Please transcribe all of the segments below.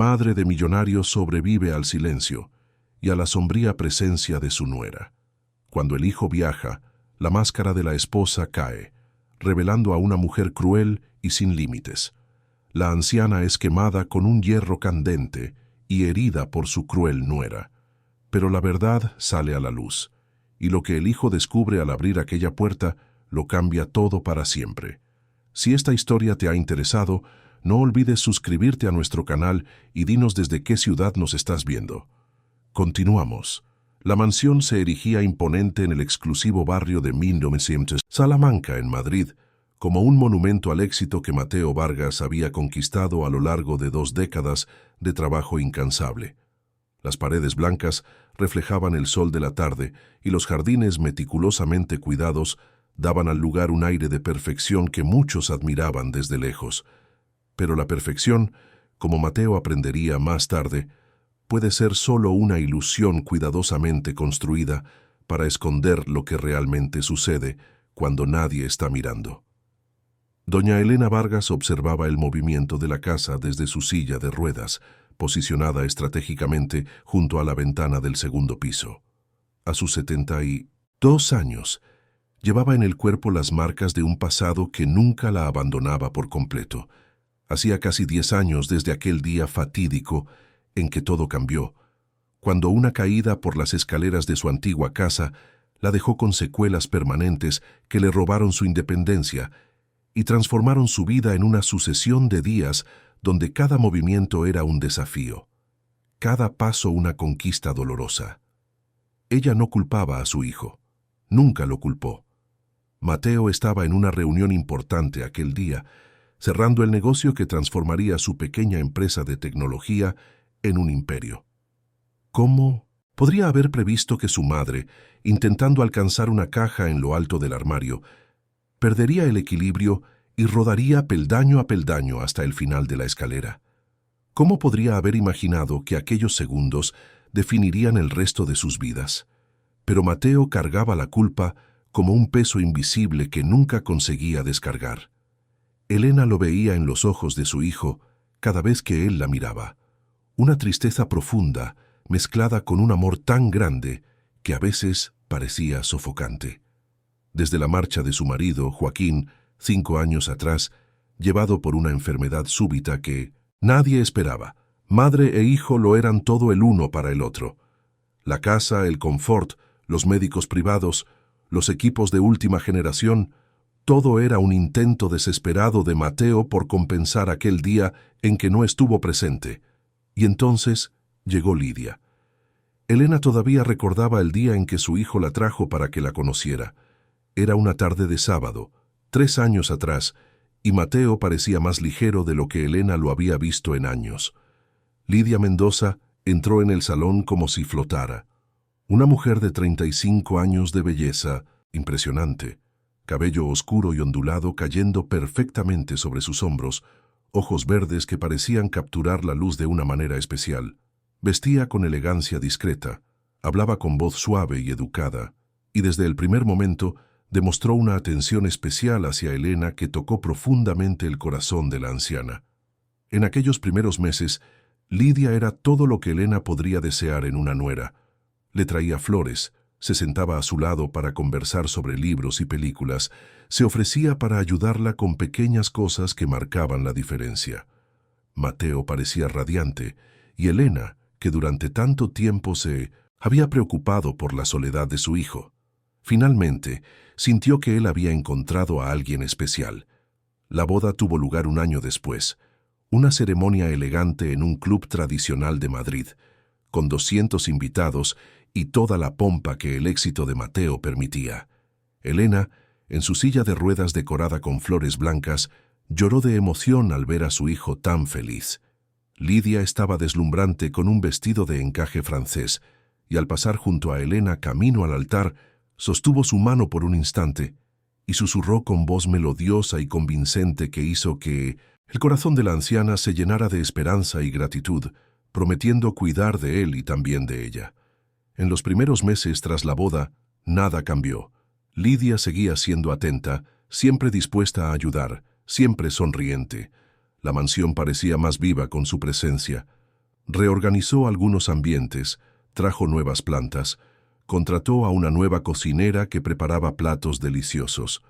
madre de millonario, sobrevive al silencio y a la sombría presencia de su nuera. Cuando el hijo viaja, la máscara de la esposa cae, revelando a una mujer cruel y sin límites. La anciana es quemada con un hierro candente y herida por su cruel nuera. Pero la verdad sale a la luz, y lo que el hijo descubre al abrir aquella puerta lo cambia todo para siempre. Si esta historia te ha interesado, no olvides suscribirte a nuestro canal y dinos desde qué ciudad nos estás viendo. Continuamos. La mansión se erigía imponente en el exclusivo barrio de 1900, Salamanca, en Madrid, como un monumento al éxito que Mateo Vargas había conquistado a lo largo de 2 décadas de trabajo incansable. Las paredes blancas reflejaban el sol de la tarde y los jardines meticulosamente cuidados daban al lugar un aire de perfección que muchos admiraban desde lejos. Pero la perfección, como Mateo aprendería más tarde, puede ser solo una ilusión cuidadosamente construida para esconder lo que realmente sucede cuando nadie está mirando. Doña Elena Vargas observaba el movimiento de la casa desde su silla de ruedas, posicionada estratégicamente junto a la ventana del segundo piso. A sus 72 años, llevaba en el cuerpo las marcas de un pasado que nunca la abandonaba por completo. Hacía casi 10 años desde aquel día fatídico en que todo cambió, cuando una caída por las escaleras de su antigua casa la dejó con secuelas permanentes que le robaron su independencia y transformaron su vida en una sucesión de días donde cada movimiento era un desafío, cada paso una conquista dolorosa. Ella no culpaba a su hijo, nunca lo culpó. Mateo estaba en una reunión importante aquel día, cerrando el negocio que transformaría su pequeña empresa de tecnología en un imperio. ¿Cómo podría haber previsto que su madre, intentando alcanzar una caja en lo alto del armario, perdería el equilibrio y rodaría peldaño a peldaño hasta el final de la escalera? ¿Cómo podría haber imaginado que aquellos segundos definirían el resto de sus vidas? Pero Mateo cargaba la culpa como un peso invisible que nunca conseguía descargar. Elena lo veía en los ojos de su hijo cada vez que él la miraba. Una tristeza profunda mezclada con un amor tan grande que a veces parecía sofocante. Desde la marcha de su marido, Joaquín, 5 años atrás, llevado por una enfermedad súbita que nadie esperaba, madre e hijo lo eran todo el uno para el otro. La casa, el confort, los médicos privados, los equipos de última generación, todo era un intento desesperado de Mateo por compensar aquel día en que no estuvo presente. Y entonces llegó Lidia. Elena todavía recordaba el día en que su hijo la trajo para que la conociera. Era una tarde de sábado, 3 años atrás, y Mateo parecía más ligero de lo que Elena lo había visto en años. Lidia Mendoza entró en el salón como si flotara. Una mujer de 35 años de belleza, impresionante, cabello oscuro y ondulado cayendo perfectamente sobre sus hombros, ojos verdes que parecían capturar la luz de una manera especial. Vestía con elegancia discreta, hablaba con voz suave y educada, y desde el primer momento demostró una atención especial hacia Elena que tocó profundamente el corazón de la anciana. En aquellos primeros meses, Lidia era todo lo que Elena podría desear en una nuera. Le traía flores, se sentaba a su lado para conversar sobre libros y películas, se ofrecía para ayudarla con pequeñas cosas que marcaban la diferencia. Mateo parecía radiante, y Elena, que durante tanto tiempo se había preocupado por la soledad de su hijo, finalmente sintió que él había encontrado a alguien especial. La boda tuvo lugar 1 año después, una ceremonia elegante en un club tradicional de Madrid, con 200 invitados y toda la pompa que el éxito de Mateo permitía. Elena, en su silla de ruedas decorada con flores blancas, lloró de emoción al ver a su hijo tan feliz. Lidia estaba deslumbrante con un vestido de encaje francés, y al pasar junto a Elena camino al altar, sostuvo su mano por un instante y susurró con voz melodiosa y convincente que hizo que el corazón de la anciana se llenara de esperanza y gratitud, prometiendo cuidar de él y también de ella. En los primeros meses tras la boda, nada cambió. Lidia seguía siendo atenta, siempre dispuesta a ayudar, siempre sonriente. La mansión parecía más viva con su presencia. Reorganizó algunos ambientes, trajo nuevas plantas, contrató a una nueva cocinera que preparaba platos deliciosos.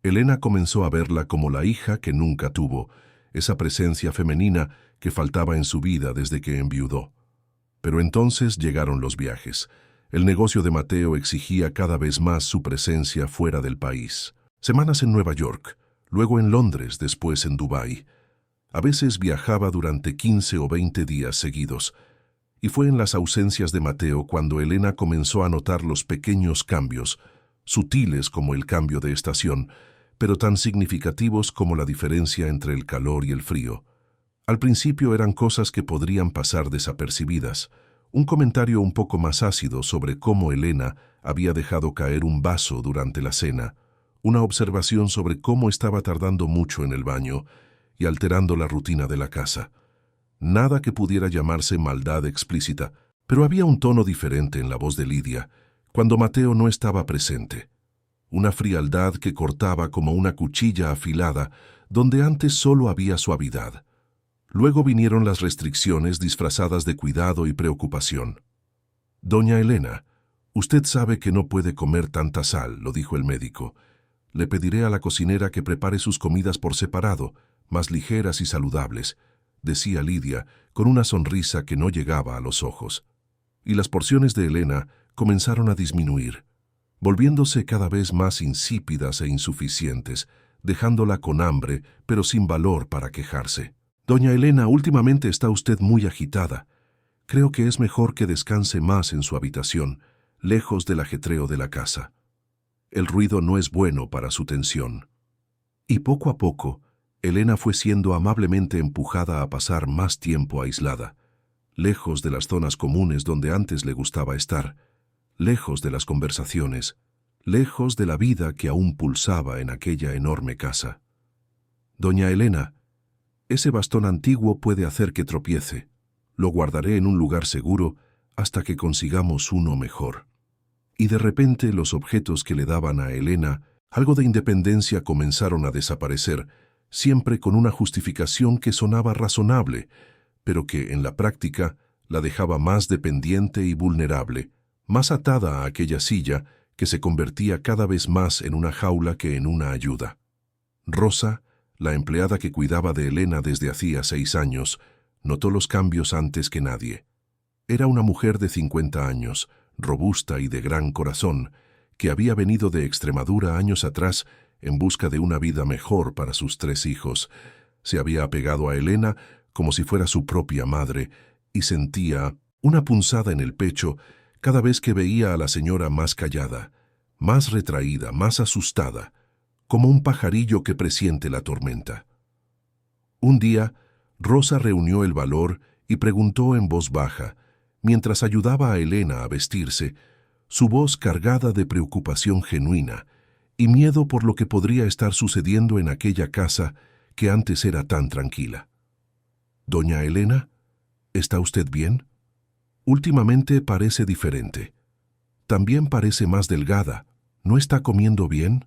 Elena comenzó a verla como la hija que nunca tuvo, esa presencia femenina que faltaba en su vida desde que enviudó. Pero entonces llegaron los viajes. El negocio de Mateo exigía cada vez más su presencia fuera del país. Semanas en Nueva York, luego en Londres, después en Dubái. A veces viajaba durante 15 o 20 días seguidos. Y fue en las ausencias de Mateo cuando Elena comenzó a notar los pequeños cambios, sutiles como el cambio de estación, pero tan significativos como la diferencia entre el calor y el frío. Al principio eran cosas que podrían pasar desapercibidas. Un comentario un poco más ácido sobre cómo Elena había dejado caer un vaso durante la cena, una observación sobre cómo estaba tardando mucho en el baño y alterando la rutina de la casa. Nada que pudiera llamarse maldad explícita, pero había un tono diferente en la voz de Lidia cuando Mateo no estaba presente. Una frialdad que cortaba como una cuchilla afilada donde antes solo había suavidad. Luego vinieron las restricciones disfrazadas de cuidado y preocupación. «Doña Elena, usted sabe que no puede comer tanta sal», lo dijo el médico. «Le pediré a la cocinera que prepare sus comidas por separado, más ligeras y saludables», decía Lidia, con una sonrisa que no llegaba a los ojos. Y las porciones de Elena comenzaron a disminuir, volviéndose cada vez más insípidas e insuficientes, dejándola con hambre, pero sin valor para quejarse. «Doña Elena, últimamente está usted muy agitada. Creo que es mejor que descanse más en su habitación, lejos del ajetreo de la casa. El ruido no es bueno para su tensión». Y poco a poco, Elena fue siendo amablemente empujada a pasar más tiempo aislada, lejos de las zonas comunes donde antes le gustaba estar, lejos de las conversaciones, lejos de la vida que aún pulsaba en aquella enorme casa. «Doña Elena, ese bastón antiguo puede hacer que tropiece. Lo guardaré en un lugar seguro hasta que consigamos uno mejor». Y de repente los objetos que le daban a Elena algo de independencia comenzaron a desaparecer, siempre con una justificación que sonaba razonable, pero que en la práctica la dejaba más dependiente y vulnerable, más atada a aquella silla que se convertía cada vez más en una jaula que en una ayuda. Rosa, la empleada que cuidaba de Elena desde hacía 6 años, notó los cambios antes que nadie. Era una mujer de 50 años, robusta y de gran corazón, que había venido de Extremadura años atrás en busca de una vida mejor para sus 3 hijos. Se había apegado a Elena como si fuera su propia madre y sentía una punzada en el pecho cada vez que veía a la señora más callada, más retraída, más asustada, como un pajarillo que presiente la tormenta. Un día, Rosa reunió el valor y preguntó en voz baja, mientras ayudaba a Elena a vestirse, su voz cargada de preocupación genuina y miedo por lo que podría estar sucediendo en aquella casa que antes era tan tranquila. «Doña Elena, ¿está usted bien? Últimamente parece diferente. También parece más delgada. ¿No está comiendo bien?»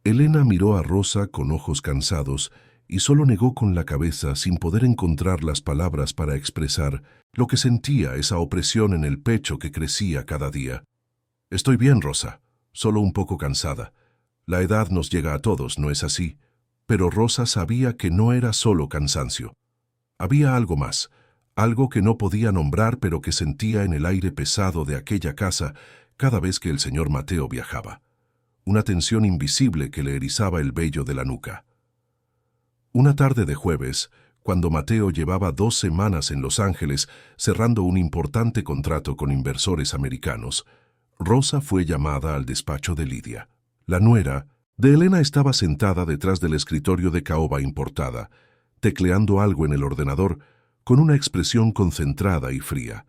Elena miró a Rosa con ojos cansados y solo negó con la cabeza sin poder encontrar las palabras para expresar lo que sentía, esa opresión en el pecho que crecía cada día. «Estoy bien, Rosa, solo un poco cansada. La edad nos llega a todos, ¿no es así?» Pero Rosa sabía que no era solo cansancio. Había algo más, algo que no podía nombrar pero que sentía en el aire pesado de aquella casa cada vez que el señor Mateo viajaba. Una tensión invisible que le erizaba el vello de la nuca. Una tarde de jueves, cuando Mateo llevaba 2 semanas en Los Ángeles cerrando un importante contrato con inversores americanos, Rosa fue llamada al despacho de Lidia. La nuera de Elena estaba sentada detrás del escritorio de caoba importada, tecleando algo en el ordenador con una expresión concentrada y fría.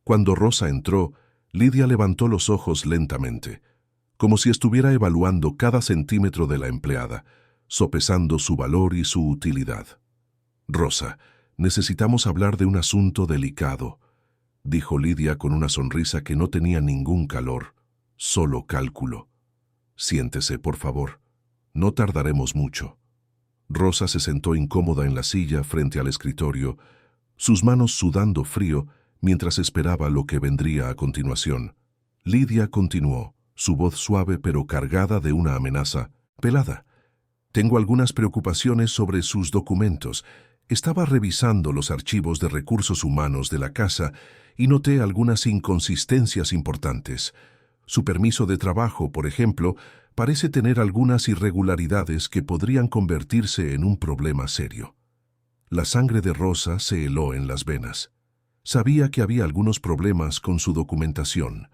Cuando Rosa entró, Lidia levantó los ojos lentamente, como si estuviera evaluando cada centímetro de la empleada, sopesando su valor y su utilidad. «Rosa, necesitamos hablar de un asunto delicado», dijo Lidia con una sonrisa que no tenía ningún calor, solo cálculo. «Siéntese, por favor. No tardaremos mucho». Rosa se sentó incómoda en la silla frente al escritorio, sus manos sudando frío mientras esperaba lo que vendría a continuación. Lidia continuó, su voz suave pero cargada de una amenaza. Pelada, tengo algunas preocupaciones sobre sus documentos. Estaba revisando los archivos de recursos humanos de la casa y noté algunas inconsistencias importantes. Su permiso de trabajo, por ejemplo, parece tener algunas irregularidades que podrían convertirse en un problema serio. La sangre de Rosa se heló en las venas. Sabía que había algunos problemas con su documentación,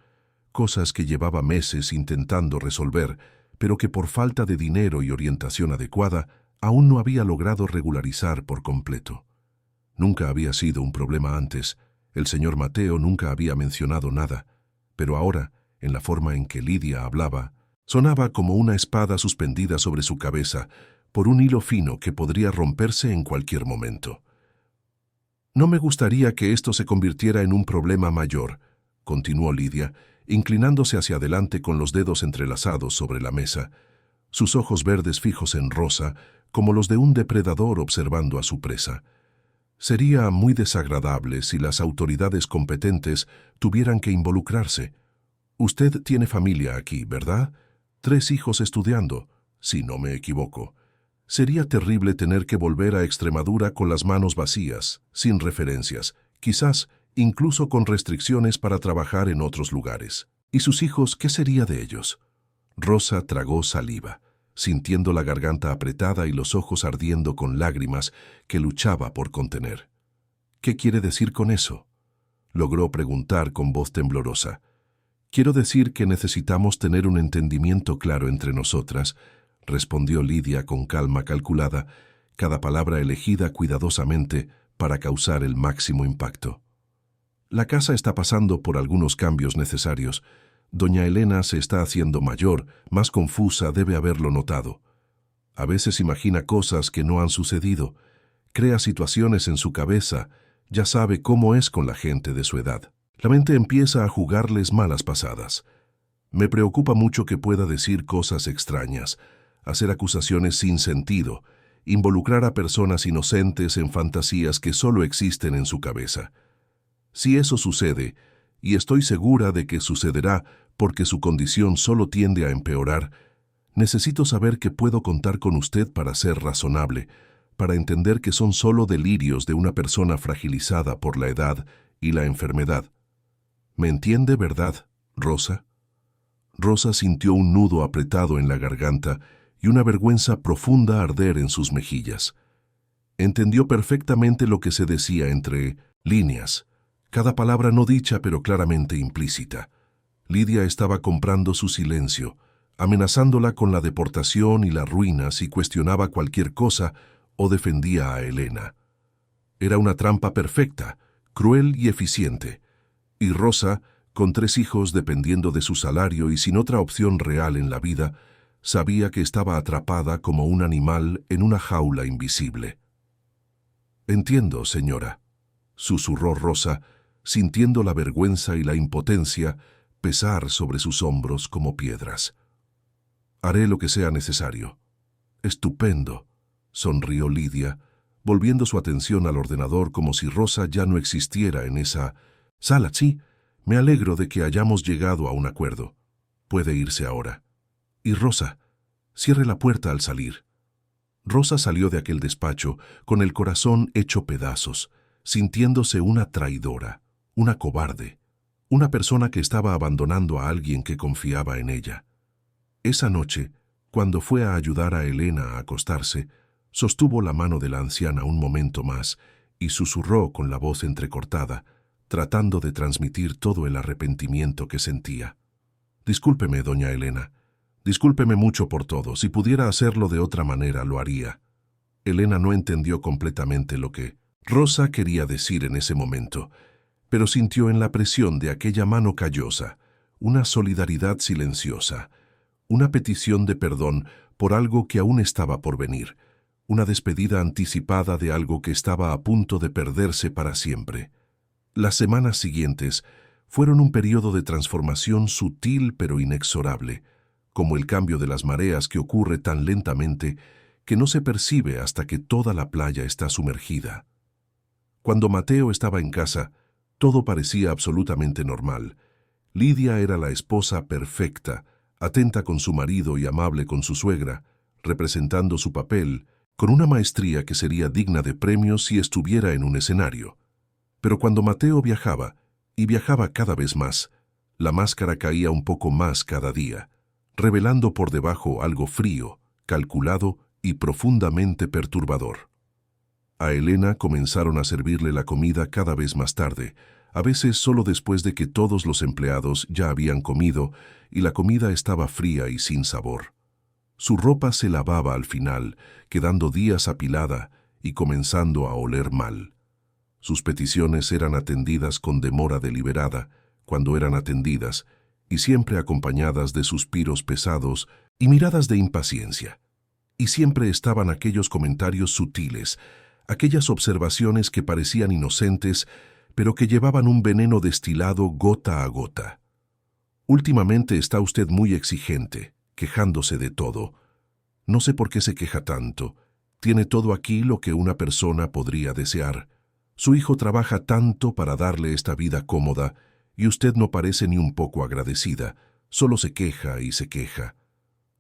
cosas que llevaba meses intentando resolver, pero que por falta de dinero y orientación adecuada aún no había logrado regularizar por completo. Nunca había sido un problema antes, el señor Mateo nunca había mencionado nada, pero ahora, en la forma en que Lidia hablaba, sonaba como una espada suspendida sobre su cabeza por un hilo fino que podría romperse en cualquier momento. No me gustaría que esto se convirtiera en un problema mayor, continuó Lidia, inclinándose hacia adelante con los dedos entrelazados sobre la mesa, sus ojos verdes fijos en Rosa, como los de un depredador observando a su presa. Sería muy desagradable si las autoridades competentes tuvieran que involucrarse. Usted tiene familia aquí, ¿verdad? 3 hijos estudiando, si no me equivoco. Sería terrible tener que volver a Extremadura con las manos vacías, sin referencias, quizás incluso con restricciones para trabajar en otros lugares. ¿Y sus hijos, qué sería de ellos? Rosa tragó saliva, sintiendo la garganta apretada y los ojos ardiendo con lágrimas que luchaba por contener. ¿Qué quiere decir con eso? Logró preguntar con voz temblorosa. Quiero decir que necesitamos tener un entendimiento claro entre nosotras, respondió Lidia con calma calculada, cada palabra elegida cuidadosamente para causar el máximo impacto. La casa está pasando por algunos cambios necesarios. Doña Elena se está haciendo mayor, más confusa, debe haberlo notado. A veces imagina cosas que no han sucedido, crea situaciones en su cabeza, ya sabe cómo es con la gente de su edad. La mente empieza a jugarles malas pasadas. Me preocupa mucho que pueda decir cosas extrañas, hacer acusaciones sin sentido, involucrar a personas inocentes en fantasías que solo existen en su cabeza. Si eso sucede, y estoy segura de que sucederá porque su condición solo tiende a empeorar, necesito saber que puedo contar con usted para ser razonable, para entender que son solo delirios de una persona fragilizada por la edad y la enfermedad. ¿Me entiende, verdad, Rosa? Rosa sintió un nudo apretado en la garganta y una vergüenza profunda arder en sus mejillas. Entendió perfectamente lo que se decía entre líneas, cada palabra no dicha pero claramente implícita. Lidia estaba comprando su silencio, amenazándola con la deportación y la ruina si cuestionaba cualquier cosa o defendía a Elena. Era una trampa perfecta, cruel y eficiente. Y Rosa, con 3 hijos dependiendo de su salario y sin otra opción real en la vida, sabía que estaba atrapada como un animal en una jaula invisible. «Entiendo, señora», susurró Rosa, sintiendo la vergüenza y la impotencia pesar sobre sus hombros como piedras. «Haré lo que sea necesario». «Estupendo», sonrió Lidia, volviendo su atención al ordenador como si Rosa ya no existiera en esa sala. «Sí, me alegro de que hayamos llegado a un acuerdo. Puede irse ahora. Y Rosa, cierre la puerta al salir». Rosa salió de aquel despacho con el corazón hecho pedazos, sintiéndose una traidora, una cobarde, una persona que estaba abandonando a alguien que confiaba en ella. Esa noche, cuando fue a ayudar a Elena a acostarse, sostuvo la mano de la anciana un momento más y susurró con la voz entrecortada, tratando de transmitir todo el arrepentimiento que sentía. «Discúlpeme, doña Elena. Discúlpeme mucho por todo. Si pudiera hacerlo de otra manera, lo haría». Elena no entendió completamente lo que Rosa quería decir en ese momento, pero sintió en la presión de aquella mano callosa una solidaridad silenciosa, una petición de perdón por algo que aún estaba por venir, una despedida anticipada de algo que estaba a punto de perderse para siempre. Las semanas siguientes fueron un periodo de transformación sutil pero inexorable, como el cambio de las mareas que ocurre tan lentamente que no se percibe hasta que toda la playa está sumergida. Cuando Mateo estaba en casa, todo parecía absolutamente normal. Lidia era la esposa perfecta, atenta con su marido y amable con su suegra, representando su papel con una maestría que sería digna de premios si estuviera en un escenario. Pero cuando Mateo viajaba, y viajaba cada vez más, la máscara caía un poco más cada día, revelando por debajo algo frío, calculado y profundamente perturbador. A Elena comenzaron a servirle la comida cada vez más tarde, a veces solo después de que todos los empleados ya habían comido y la comida estaba fría y sin sabor. Su ropa se lavaba al final, quedando días apilada y comenzando a oler mal. Sus peticiones eran atendidas con demora deliberada, cuando eran atendidas, y siempre acompañadas de suspiros pesados y miradas de impaciencia. Y siempre estaban aquellos comentarios sutiles, aquellas observaciones que parecían inocentes, pero que llevaban un veneno destilado gota a gota. Últimamente está usted muy exigente, quejándose de todo. No sé por qué se queja tanto. Tiene todo aquí lo que una persona podría desear. Su hijo trabaja tanto para darle esta vida cómoda, y usted no parece ni un poco agradecida, solo se queja y se queja.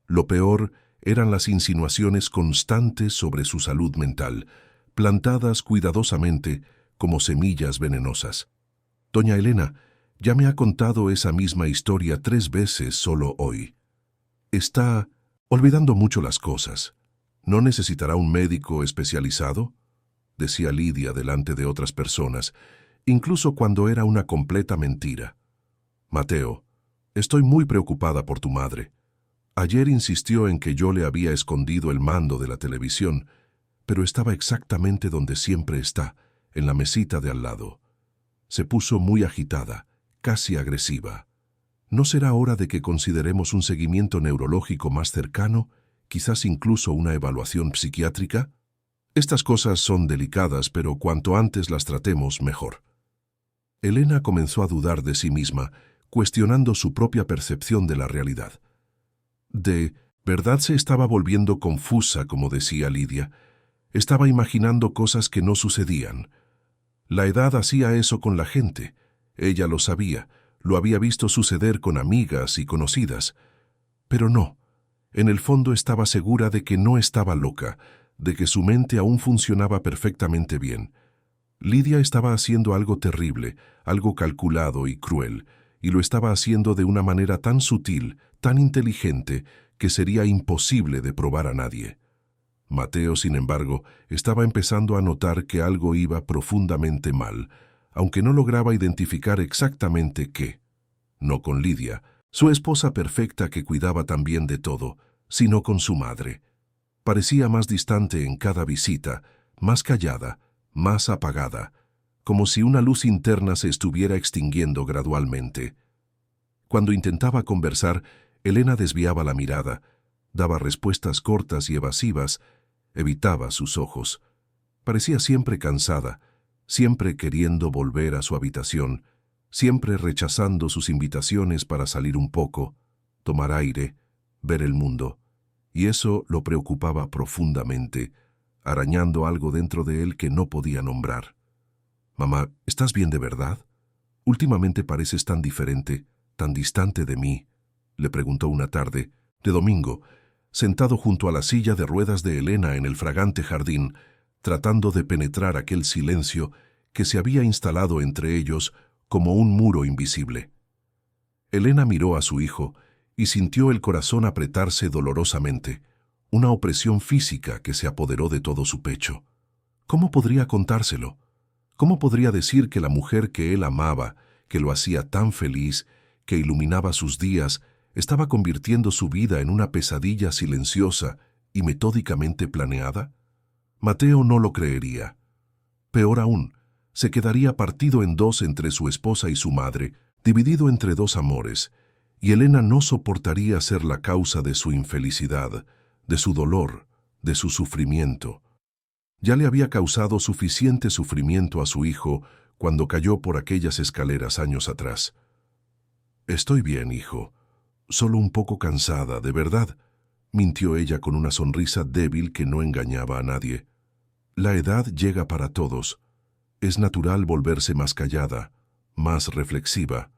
Lo peor eran las insinuaciones constantes sobre su salud mental, plantadas cuidadosamente como semillas venenosas. Doña Elena ya me ha contado esa misma historia 3 veces solo hoy. Está olvidando mucho las cosas. ¿No necesitará un médico especializado?, decía Lidia delante de otras personas, incluso cuando era una completa mentira. Mateo, estoy muy preocupada por tu madre. Ayer insistió en que yo le había escondido el mando de la televisión, pero estaba exactamente donde siempre está, en la mesita de al lado. Se puso muy agitada, casi agresiva. ¿No será hora de que consideremos un seguimiento neurológico más cercano, quizás incluso una evaluación psiquiátrica? Estas cosas son delicadas, pero cuanto antes las tratemos, mejor. Elena comenzó a dudar de sí misma, cuestionando su propia percepción de la realidad. De verdad se estaba volviendo confusa, como decía Lidia. Estaba imaginando cosas que no sucedían. La edad hacía eso con la gente. Ella lo sabía, lo había visto suceder con amigas y conocidas. Pero no, en el fondo estaba segura de que no estaba loca, de que su mente aún funcionaba perfectamente bien. Lidia estaba haciendo algo terrible, algo calculado y cruel, y lo estaba haciendo de una manera tan sutil, tan inteligente, que sería imposible de probar a nadie. Mateo, sin embargo, estaba empezando a notar que algo iba profundamente mal, aunque no lograba identificar exactamente qué. No con Lidia, su esposa perfecta que cuidaba también de todo, sino con su madre. Parecía más distante en cada visita, más callada, más apagada, como si una luz interna se estuviera extinguiendo gradualmente. Cuando intentaba conversar, Elena desviaba la mirada, daba respuestas cortas y evasivas, evitaba sus ojos. Parecía siempre cansada, siempre queriendo volver a su habitación, siempre rechazando sus invitaciones para salir un poco, tomar aire, ver el mundo. Y eso lo preocupaba profundamente, arañando algo dentro de él que no podía nombrar. «Mamá, ¿estás bien de verdad? Últimamente pareces tan diferente, tan distante de mí», le preguntó una tarde, de domingo, sentado junto a la silla de ruedas de Elena en el fragante jardín, tratando de penetrar aquel silencio que se había instalado entre ellos como un muro invisible. Elena miró a su hijo y sintió el corazón apretarse dolorosamente, una opresión física que se apoderó de todo su pecho. ¿Cómo podría contárselo? ¿Cómo podría decir que la mujer que él amaba, que lo hacía tan feliz, que iluminaba sus días, estaba convirtiendo su vida en una pesadilla silenciosa y metódicamente planeada? Mateo no lo creería. Peor aún, se quedaría partido en dos entre su esposa y su madre, dividido entre dos amores, y Elena no soportaría ser la causa de su infelicidad, de su dolor, de su sufrimiento. Ya le había causado suficiente sufrimiento a su hijo cuando cayó por aquellas escaleras años atrás. «Estoy bien, hijo. Solo un poco cansada, de verdad», mintió ella con una sonrisa débil que no engañaba a nadie. «La edad llega para todos. Es natural volverse más callada, más reflexiva.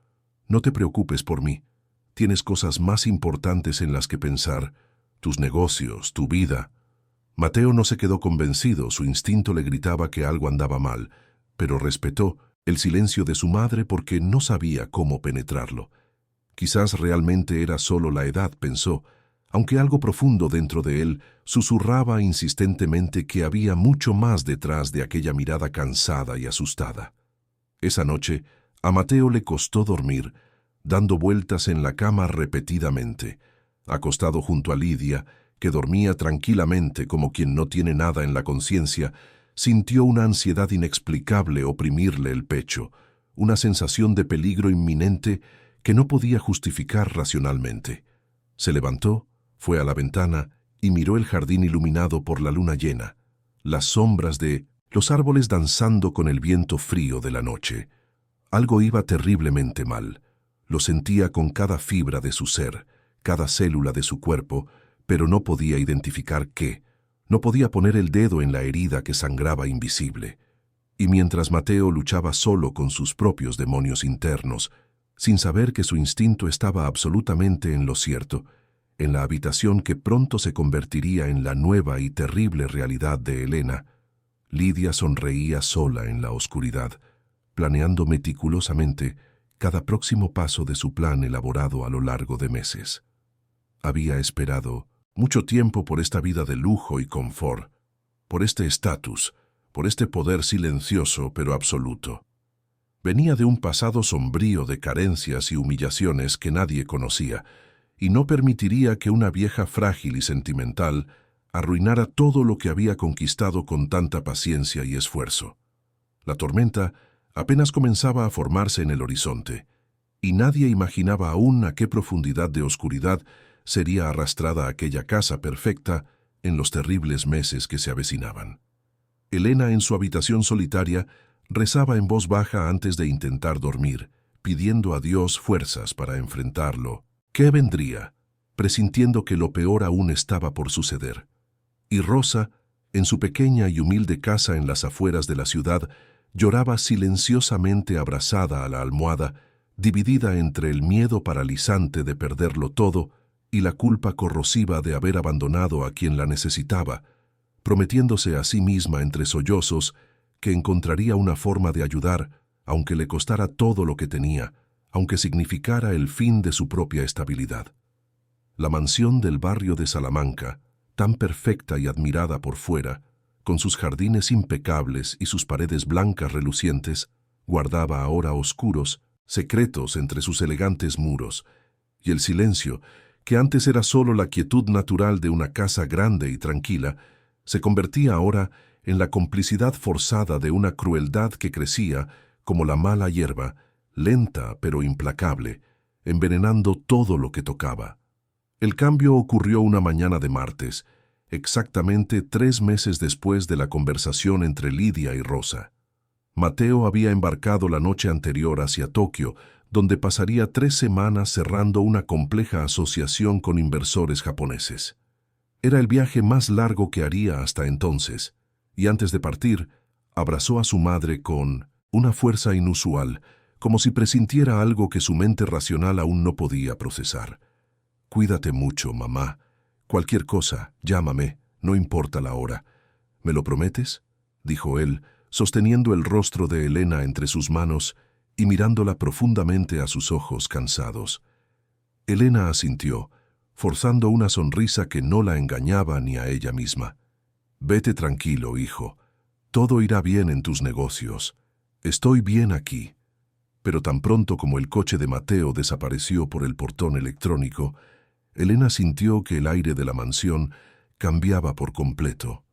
No te preocupes por mí. Tienes cosas más importantes en las que pensar, tus negocios, tu vida. Mateo no se quedó convencido, su instinto le gritaba que algo andaba mal, pero respetó el silencio de su madre porque no sabía cómo penetrarlo. Quizás realmente era solo la edad, pensó, aunque algo profundo dentro de él susurraba insistentemente que había mucho más detrás de aquella mirada cansada y asustada. Esa noche, a Mateo le costó dormir, dando vueltas en la cama repetidamente. Acostado junto a Lidia, que dormía tranquilamente como quien no tiene nada en la conciencia, sintió una ansiedad inexplicable oprimirle el pecho, una sensación de peligro inminente que no podía justificar racionalmente. Se levantó, fue a la ventana y miró el jardín iluminado por la luna llena, las sombras de los árboles danzando con el viento frío de la noche. Algo iba terriblemente mal. Lo sentía con cada fibra de su ser, cada célula de su cuerpo, pero no podía identificar qué. No podía poner el dedo en la herida que sangraba invisible. Y mientras Mateo luchaba solo con sus propios demonios internos, sin saber que su instinto estaba absolutamente en lo cierto, en la habitación que pronto se convertiría en la nueva y terrible realidad de Elena, Lidia sonreía sola en la oscuridad, planeando meticulosamente cada próximo paso de su plan elaborado a lo largo de meses. Había esperado mucho tiempo por esta vida de lujo y confort, por este estatus, por este poder silencioso pero absoluto. Venía de un pasado sombrío de carencias y humillaciones que nadie conocía, y no permitiría que una vieja frágil y sentimental arruinara todo lo que había conquistado con tanta paciencia y esfuerzo. La tormenta apenas comenzaba a formarse en el horizonte, y nadie imaginaba aún a qué profundidad de oscuridad sería arrastrada aquella casa perfecta en los terribles meses que se avecinaban. Elena, en su habitación solitaria, rezaba en voz baja antes de intentar dormir, pidiendo a Dios fuerzas para enfrentarlo. ¿Qué vendría? Presintiendo que lo peor aún estaba por suceder. Y Rosa, en su pequeña y humilde casa en las afueras de la ciudad, lloraba silenciosamente abrazada a la almohada, dividida entre el miedo paralizante de perderlo todo y la culpa corrosiva de haber abandonado a quien la necesitaba, prometiéndose a sí misma entre sollozos que encontraría una forma de ayudar, aunque le costara todo lo que tenía, aunque significara el fin de su propia estabilidad. La mansión del barrio de Salamanca, tan perfecta y admirada por fuera, con sus jardines impecables y sus paredes blancas relucientes, guardaba ahora oscuros, secretos entre sus elegantes muros, y el silencio, que antes era solo la quietud natural de una casa grande y tranquila, se convertía ahora en la complicidad forzada de una crueldad que crecía, como la mala hierba, lenta pero implacable, envenenando todo lo que tocaba. El cambio ocurrió una mañana de martes, exactamente 3 meses después de la conversación entre Lidia y Rosa. Mateo había embarcado la noche anterior hacia Tokio, donde pasaría 3 semanas cerrando una compleja asociación con inversores japoneses. Era el viaje más largo que haría hasta entonces, y antes de partir, abrazó a su madre con una fuerza inusual, como si presintiera algo que su mente racional aún no podía procesar. «Cuídate mucho, mamá. Cualquier cosa, llámame, no importa la hora. ¿Me lo prometes?», dijo él, sosteniendo el rostro de Elena entre sus manos y mirándola profundamente a sus ojos cansados. Elena asintió, forzando una sonrisa que no la engañaba ni a ella misma. «Vete tranquilo, hijo. Todo irá bien en tus negocios. Estoy bien aquí». Pero tan pronto como el coche de Mateo desapareció por el portón electrónico, Elena sintió que el aire de la mansión cambiaba por completo,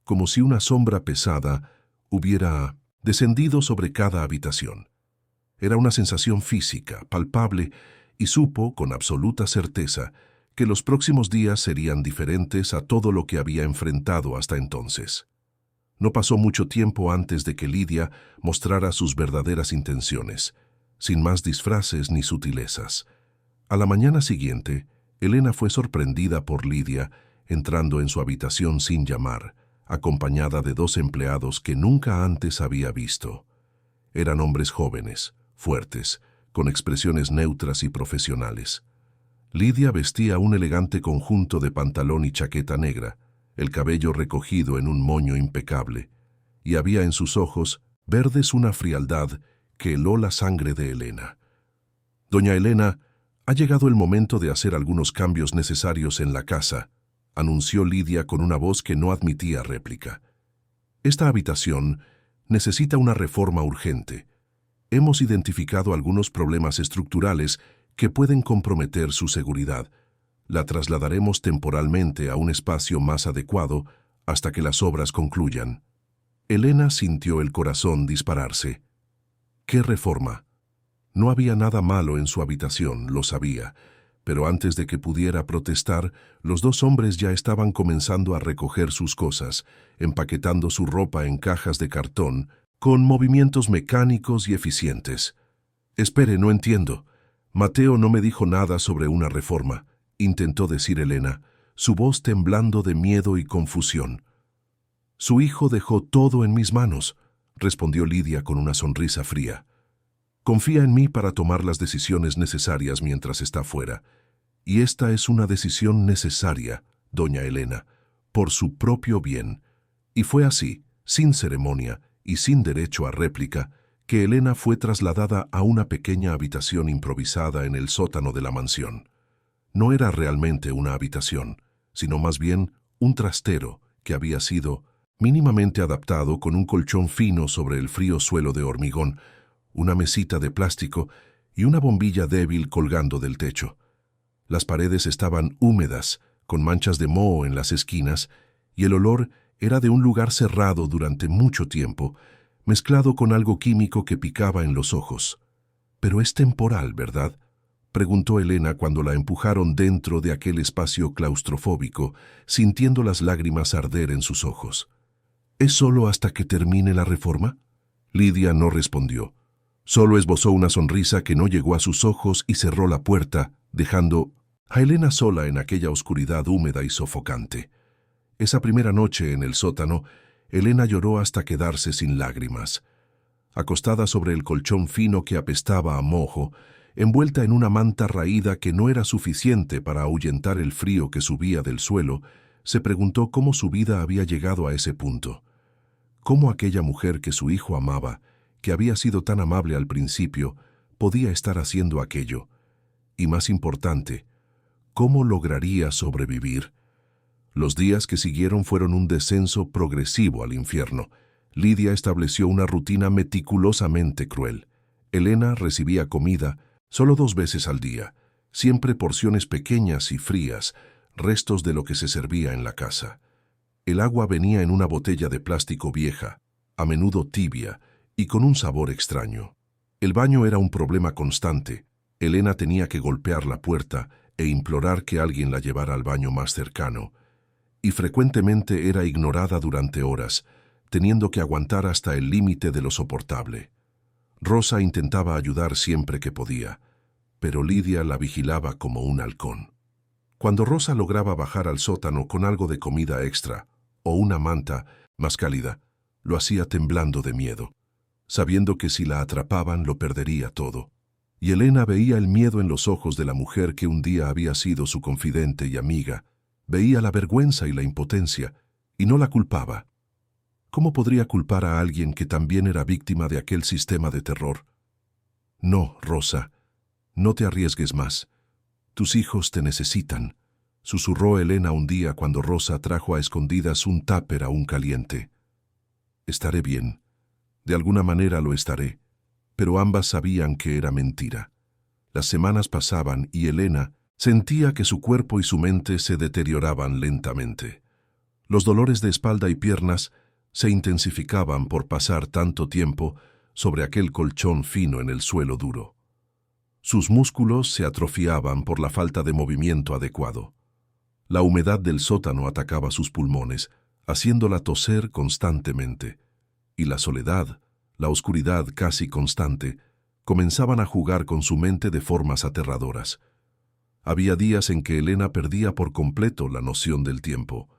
como si una sombra pesada hubiera descendido sobre cada habitación. Era una sensación física, palpable, y supo, con absoluta certeza, que los próximos días serían diferentes a todo lo que había enfrentado hasta entonces. No pasó mucho tiempo antes de que Lidia mostrara sus verdaderas intenciones, sin más disfraces ni sutilezas. A la mañana siguiente, Elena fue sorprendida por Lidia entrando en su habitación sin llamar, acompañada de 2 empleados que nunca antes había visto. Eran hombres jóvenes, fuertes, con expresiones neutras y profesionales. Lidia vestía un elegante conjunto de pantalón y chaqueta negra, el cabello recogido en un moño impecable, y había en sus ojos verdes una frialdad que heló la sangre de Elena. «Doña Elena, ha llegado el momento de hacer algunos cambios necesarios en la casa», anunció Lidia con una voz que no admitía réplica. «Esta habitación necesita una reforma urgente. Hemos identificado algunos problemas estructurales que pueden comprometer su seguridad. La trasladaremos temporalmente a un espacio más adecuado hasta que las obras concluyan». Elena sintió el corazón dispararse. ¿Qué reforma? No había nada malo en su habitación, lo sabía, pero antes de que pudiera protestar, los 2 hombres ya estaban comenzando a recoger sus cosas, empaquetando su ropa en cajas de cartón, con movimientos mecánicos y eficientes. «Espere, no entiendo. Mateo no me dijo nada sobre una reforma», intentó decir Elena, su voz temblando de miedo y confusión. «Su hijo dejó todo en mis manos», respondió Lidia con una sonrisa fría. «Confía en mí para tomar las decisiones necesarias mientras está fuera. Y esta es una decisión necesaria, doña Elena, por su propio bien». Y fue así, sin ceremonia y sin derecho a réplica, que Elena fue trasladada a una pequeña habitación improvisada en el sótano de la mansión. No era realmente una habitación, sino más bien un trastero que había sido mínimamente adaptado con un colchón fino sobre el frío suelo de hormigón, una mesita de plástico y una bombilla débil colgando del techo. Las paredes estaban húmedas, con manchas de moho en las esquinas, y el olor era de un lugar cerrado durante mucho tiempo, mezclado con algo químico que picaba en los ojos. «Pero es temporal, ¿verdad?», preguntó Elena cuando la empujaron dentro de aquel espacio claustrofóbico, sintiendo las lágrimas arder en sus ojos. «¿Es solo hasta que termine la reforma?». Lidia no respondió. Solo esbozó una sonrisa que no llegó a sus ojos y cerró la puerta, dejando a Elena sola en aquella oscuridad húmeda y sofocante. Esa primera noche en el sótano, Elena lloró hasta quedarse sin lágrimas. Acostada sobre el colchón fino que apestaba a mojo, envuelta en una manta raída que no era suficiente para ahuyentar el frío que subía del suelo, se preguntó cómo su vida había llegado a ese punto. Cómo aquella mujer que su hijo amaba, que había sido tan amable al principio, podía estar haciendo aquello. Y más importante, ¿cómo lograría sobrevivir? Los días que siguieron fueron un descenso progresivo al infierno. Lidia estableció una rutina meticulosamente cruel. Elena recibía comida solo 2 veces al día, siempre porciones pequeñas y frías, restos de lo que se servía en la casa. El agua venía en una botella de plástico vieja, a menudo tibia, y con un sabor extraño. El baño era un problema constante. Elena tenía que golpear la puerta e implorar que alguien la llevara al baño más cercano, y frecuentemente era ignorada durante horas, teniendo que aguantar hasta el límite de lo soportable. Rosa intentaba ayudar siempre que podía, pero Lidia la vigilaba como un halcón. Cuando Rosa lograba bajar al sótano con algo de comida extra o una manta más cálida, lo hacía temblando de miedo, sabiendo que si la atrapaban lo perdería todo. Y Elena veía el miedo en los ojos de la mujer que un día había sido su confidente y amiga, veía la vergüenza y la impotencia, y no la culpaba. ¿Cómo podría culpar a alguien que también era víctima de aquel sistema de terror? «No, Rosa, no te arriesgues más. Tus hijos te necesitan», susurró Elena un día cuando Rosa trajo a escondidas un tupper aún caliente. «Estaré bien. De alguna manera lo estaré», pero ambas sabían que era mentira. Las semanas pasaban y Elena sentía que su cuerpo y su mente se deterioraban lentamente. Los dolores de espalda y piernas se intensificaban por pasar tanto tiempo sobre aquel colchón fino en el suelo duro. Sus músculos se atrofiaban por la falta de movimiento adecuado. La humedad del sótano atacaba sus pulmones, haciéndola toser constantemente, y la soledad, la oscuridad casi constante, comenzaban a jugar con su mente de formas aterradoras. Había días en que Elena perdía por completo la noción del tiempo.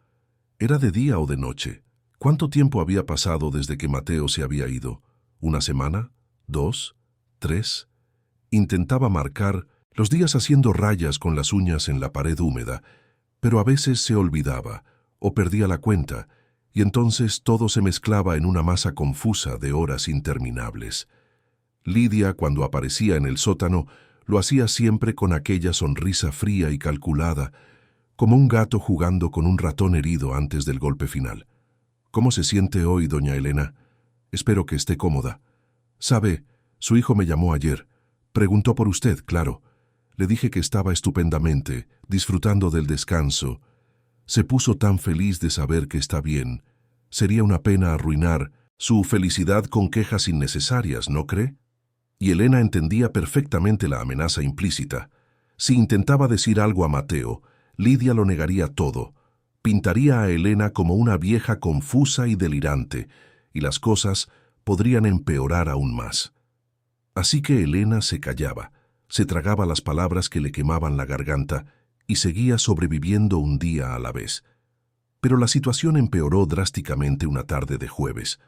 Era de día o de noche, ¿Cuánto tiempo había pasado desde que Mateo se había ido? ¿Una semana? ¿2? ¿3? Intentaba marcar los días haciendo rayas con las uñas en la pared húmeda, pero a veces se olvidaba o perdía la cuenta, y entonces todo se mezclaba en una masa confusa de horas interminables. Lidia, cuando aparecía en el sótano, lo hacía siempre con aquella sonrisa fría y calculada, como un gato jugando con un ratón herido antes del golpe final. ¿Cómo se siente hoy, doña Elena? Espero que esté cómoda. Sabe, su hijo me llamó ayer. Preguntó por usted, claro. Le dije que estaba estupendamente, disfrutando del descanso. Se puso tan feliz de saber que está bien. Sería una pena arruinar su felicidad con quejas innecesarias, ¿no cree? Y Elena entendía perfectamente la amenaza implícita. Si intentaba decir algo a Mateo, Lidia lo negaría todo. Pintaría a Elena como una vieja confusa y delirante, y las cosas podrían empeorar aún más. Así que Elena se callaba, se tragaba las palabras que le quemaban la garganta y seguía sobreviviendo un día a la vez. Pero la situación empeoró drásticamente una tarde de jueves.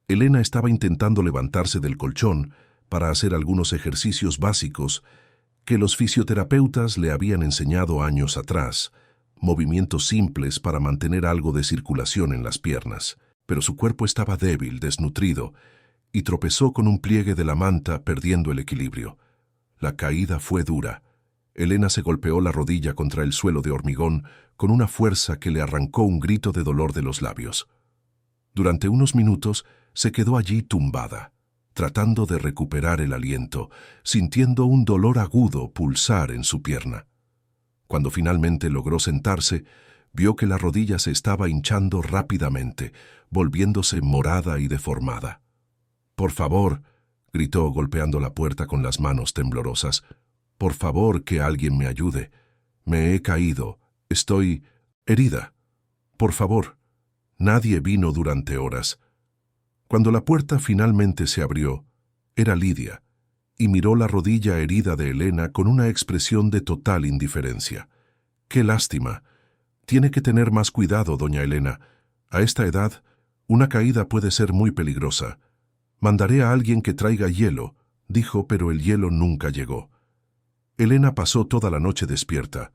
Elena estaba intentando levantarse del colchón para hacer algunos ejercicios básicos que los fisioterapeutas le habían enseñado años atrás, movimientos simples para mantener algo de circulación en las piernas, pero su cuerpo estaba débil, desnutrido, y tropezó con un pliegue de la manta, perdiendo el equilibrio. La caída fue dura. Elena se golpeó la rodilla contra el suelo de hormigón con una fuerza que le arrancó un grito de dolor de los labios. Durante unos minutos se quedó allí tumbada, tratando de recuperar el aliento, sintiendo un dolor agudo pulsar en su pierna. Cuando finalmente logró sentarse, vio que la rodilla se estaba hinchando rápidamente, volviéndose morada y deformada. «Por favor», gritó golpeando la puerta con las manos temblorosas, «por favor, que alguien me ayude. Me he caído. Estoy herida. Por favor». Nadie vino durante horas. Cuando la puerta finalmente se abrió, era Lidia, y miró la rodilla herida de Elena con una expresión de total indiferencia. «Qué lástima. Tiene que tener más cuidado, doña Elena. A esta edad, una caída puede ser muy peligrosa. Mandaré a alguien que traiga hielo», dijo, pero el hielo nunca llegó. Elena pasó toda la noche despierta,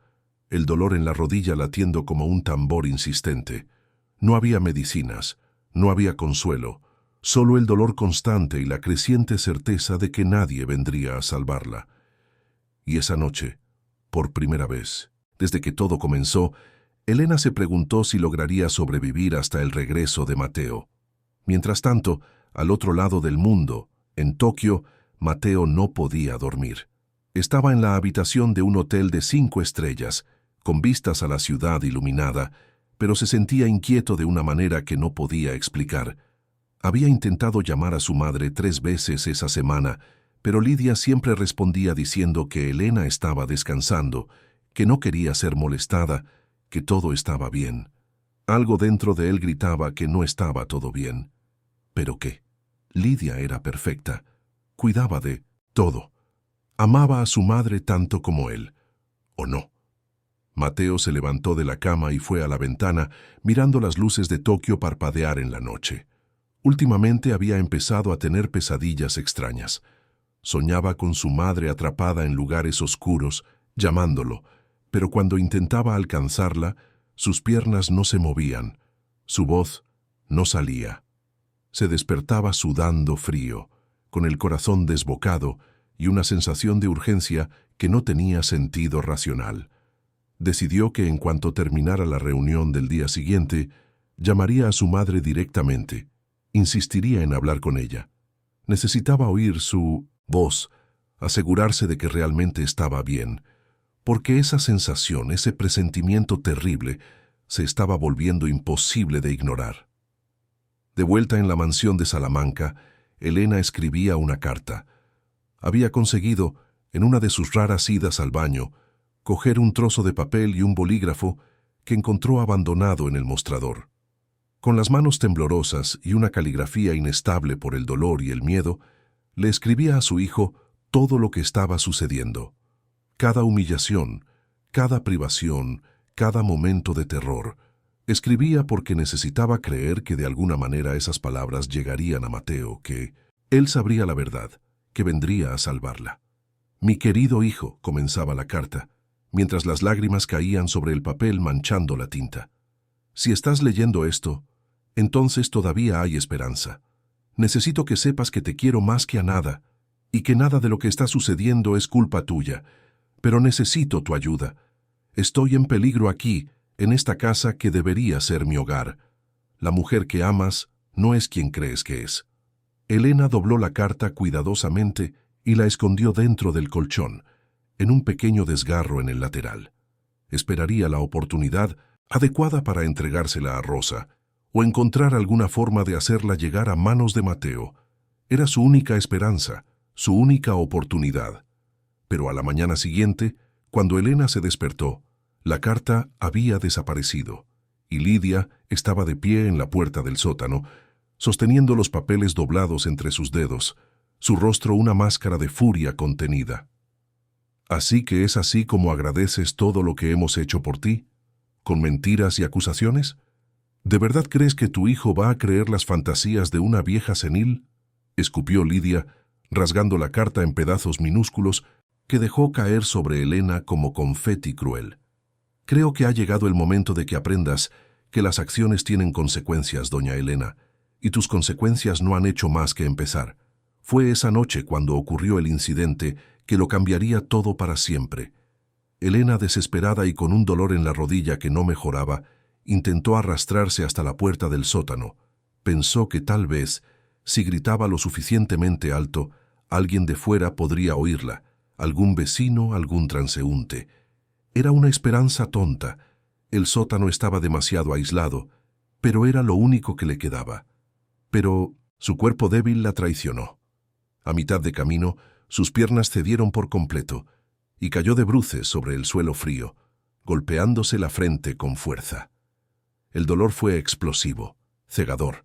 el dolor en la rodilla latiendo como un tambor insistente. No había medicinas, no había consuelo, solo el dolor constante y la creciente certeza de que nadie vendría a salvarla. Y esa noche, por primera vez, desde que todo comenzó, Elena se preguntó si lograría sobrevivir hasta el regreso de Mateo. Mientras tanto, al otro lado del mundo, en Tokio, Mateo no podía dormir. Estaba en la habitación de un hotel de 5 estrellas, con vistas a la ciudad iluminada, pero se sentía inquieto de una manera que no podía explicar. Había intentado llamar a su madre 3 veces esa semana, pero Lidia siempre respondía diciendo que Elena estaba descansando, que no quería ser molestada, que todo estaba bien. Algo dentro de él gritaba que no estaba todo bien. ¿Pero qué? Lidia era perfecta. Cuidaba de todo. Amaba a su madre tanto como él. ¿O no? Mateo se levantó de la cama y fue a la ventana, mirando las luces de Tokio parpadear en la noche. Últimamente había empezado a tener pesadillas extrañas. Soñaba con su madre atrapada en lugares oscuros, llamándolo, pero cuando intentaba alcanzarla, sus piernas no se movían, su voz no salía. Se despertaba sudando frío, con el corazón desbocado y una sensación de urgencia que no tenía sentido racional. Decidió que en cuanto terminara la reunión del día siguiente, llamaría a su madre directamente, insistiría en hablar con ella. Necesitaba oír su voz, asegurarse de que realmente estaba bien, porque esa sensación, ese presentimiento terrible, se estaba volviendo imposible de ignorar. De vuelta en la mansión de Salamanca, Elena escribía una carta. Había conseguido, en una de sus raras idas al baño, coger un trozo de papel y un bolígrafo que encontró abandonado en el mostrador. Con las manos temblorosas y una caligrafía inestable por el dolor y el miedo, le escribía a su hijo todo lo que estaba sucediendo. Cada humillación, cada privación, cada momento de terror, Escribía porque necesitaba creer que de alguna manera esas palabras llegarían a Mateo, que él sabría la verdad, que vendría a salvarla. «Mi querido hijo», comenzaba la carta, mientras las lágrimas caían sobre el papel manchando la tinta. «Si estás leyendo esto, entonces todavía hay esperanza. Necesito que sepas que te quiero más que a nada, y que nada de lo que está sucediendo es culpa tuya, pero necesito tu ayuda. Estoy en peligro aquí, en esta casa que debería ser mi hogar. La mujer que amas no es quien crees que es». Elena dobló la carta cuidadosamente y la escondió dentro del colchón, en un pequeño desgarro en el lateral. Esperaría la oportunidad adecuada para entregársela a Rosa, o encontrar alguna forma de hacerla llegar a manos de Mateo. Era su única esperanza, su única oportunidad. Pero a la mañana siguiente, cuando Elena se despertó, la carta había desaparecido, y Lidia estaba de pie en la puerta del sótano, sosteniendo los papeles doblados entre sus dedos, su rostro una máscara de furia contenida. «¿Así que es así como agradeces todo lo que hemos hecho por ti? ¿Con mentiras y acusaciones? ¿De verdad crees que tu hijo va a creer las fantasías de una vieja senil?», escupió Lidia, rasgando la carta en pedazos minúsculos que dejó caer sobre Elena como confeti cruel. «Creo que ha llegado el momento de que aprendas que las acciones tienen consecuencias, doña Elena, y tus consecuencias no han hecho más que empezar. Fue esa noche cuando ocurrió el incidente que lo cambiaría todo para siempre». Elena, desesperada y con un dolor en la rodilla que no mejoraba, intentó arrastrarse hasta la puerta del sótano. Pensó que tal vez, si gritaba lo suficientemente alto, alguien de fuera podría oírla, algún vecino, algún transeúnte. Era una esperanza tonta. El sótano estaba demasiado aislado, pero era lo único que le quedaba. Pero su cuerpo débil la traicionó. A mitad de camino, sus piernas cedieron por completo y cayó de bruces sobre el suelo frío, golpeándose la frente con fuerza. El dolor fue explosivo, cegador.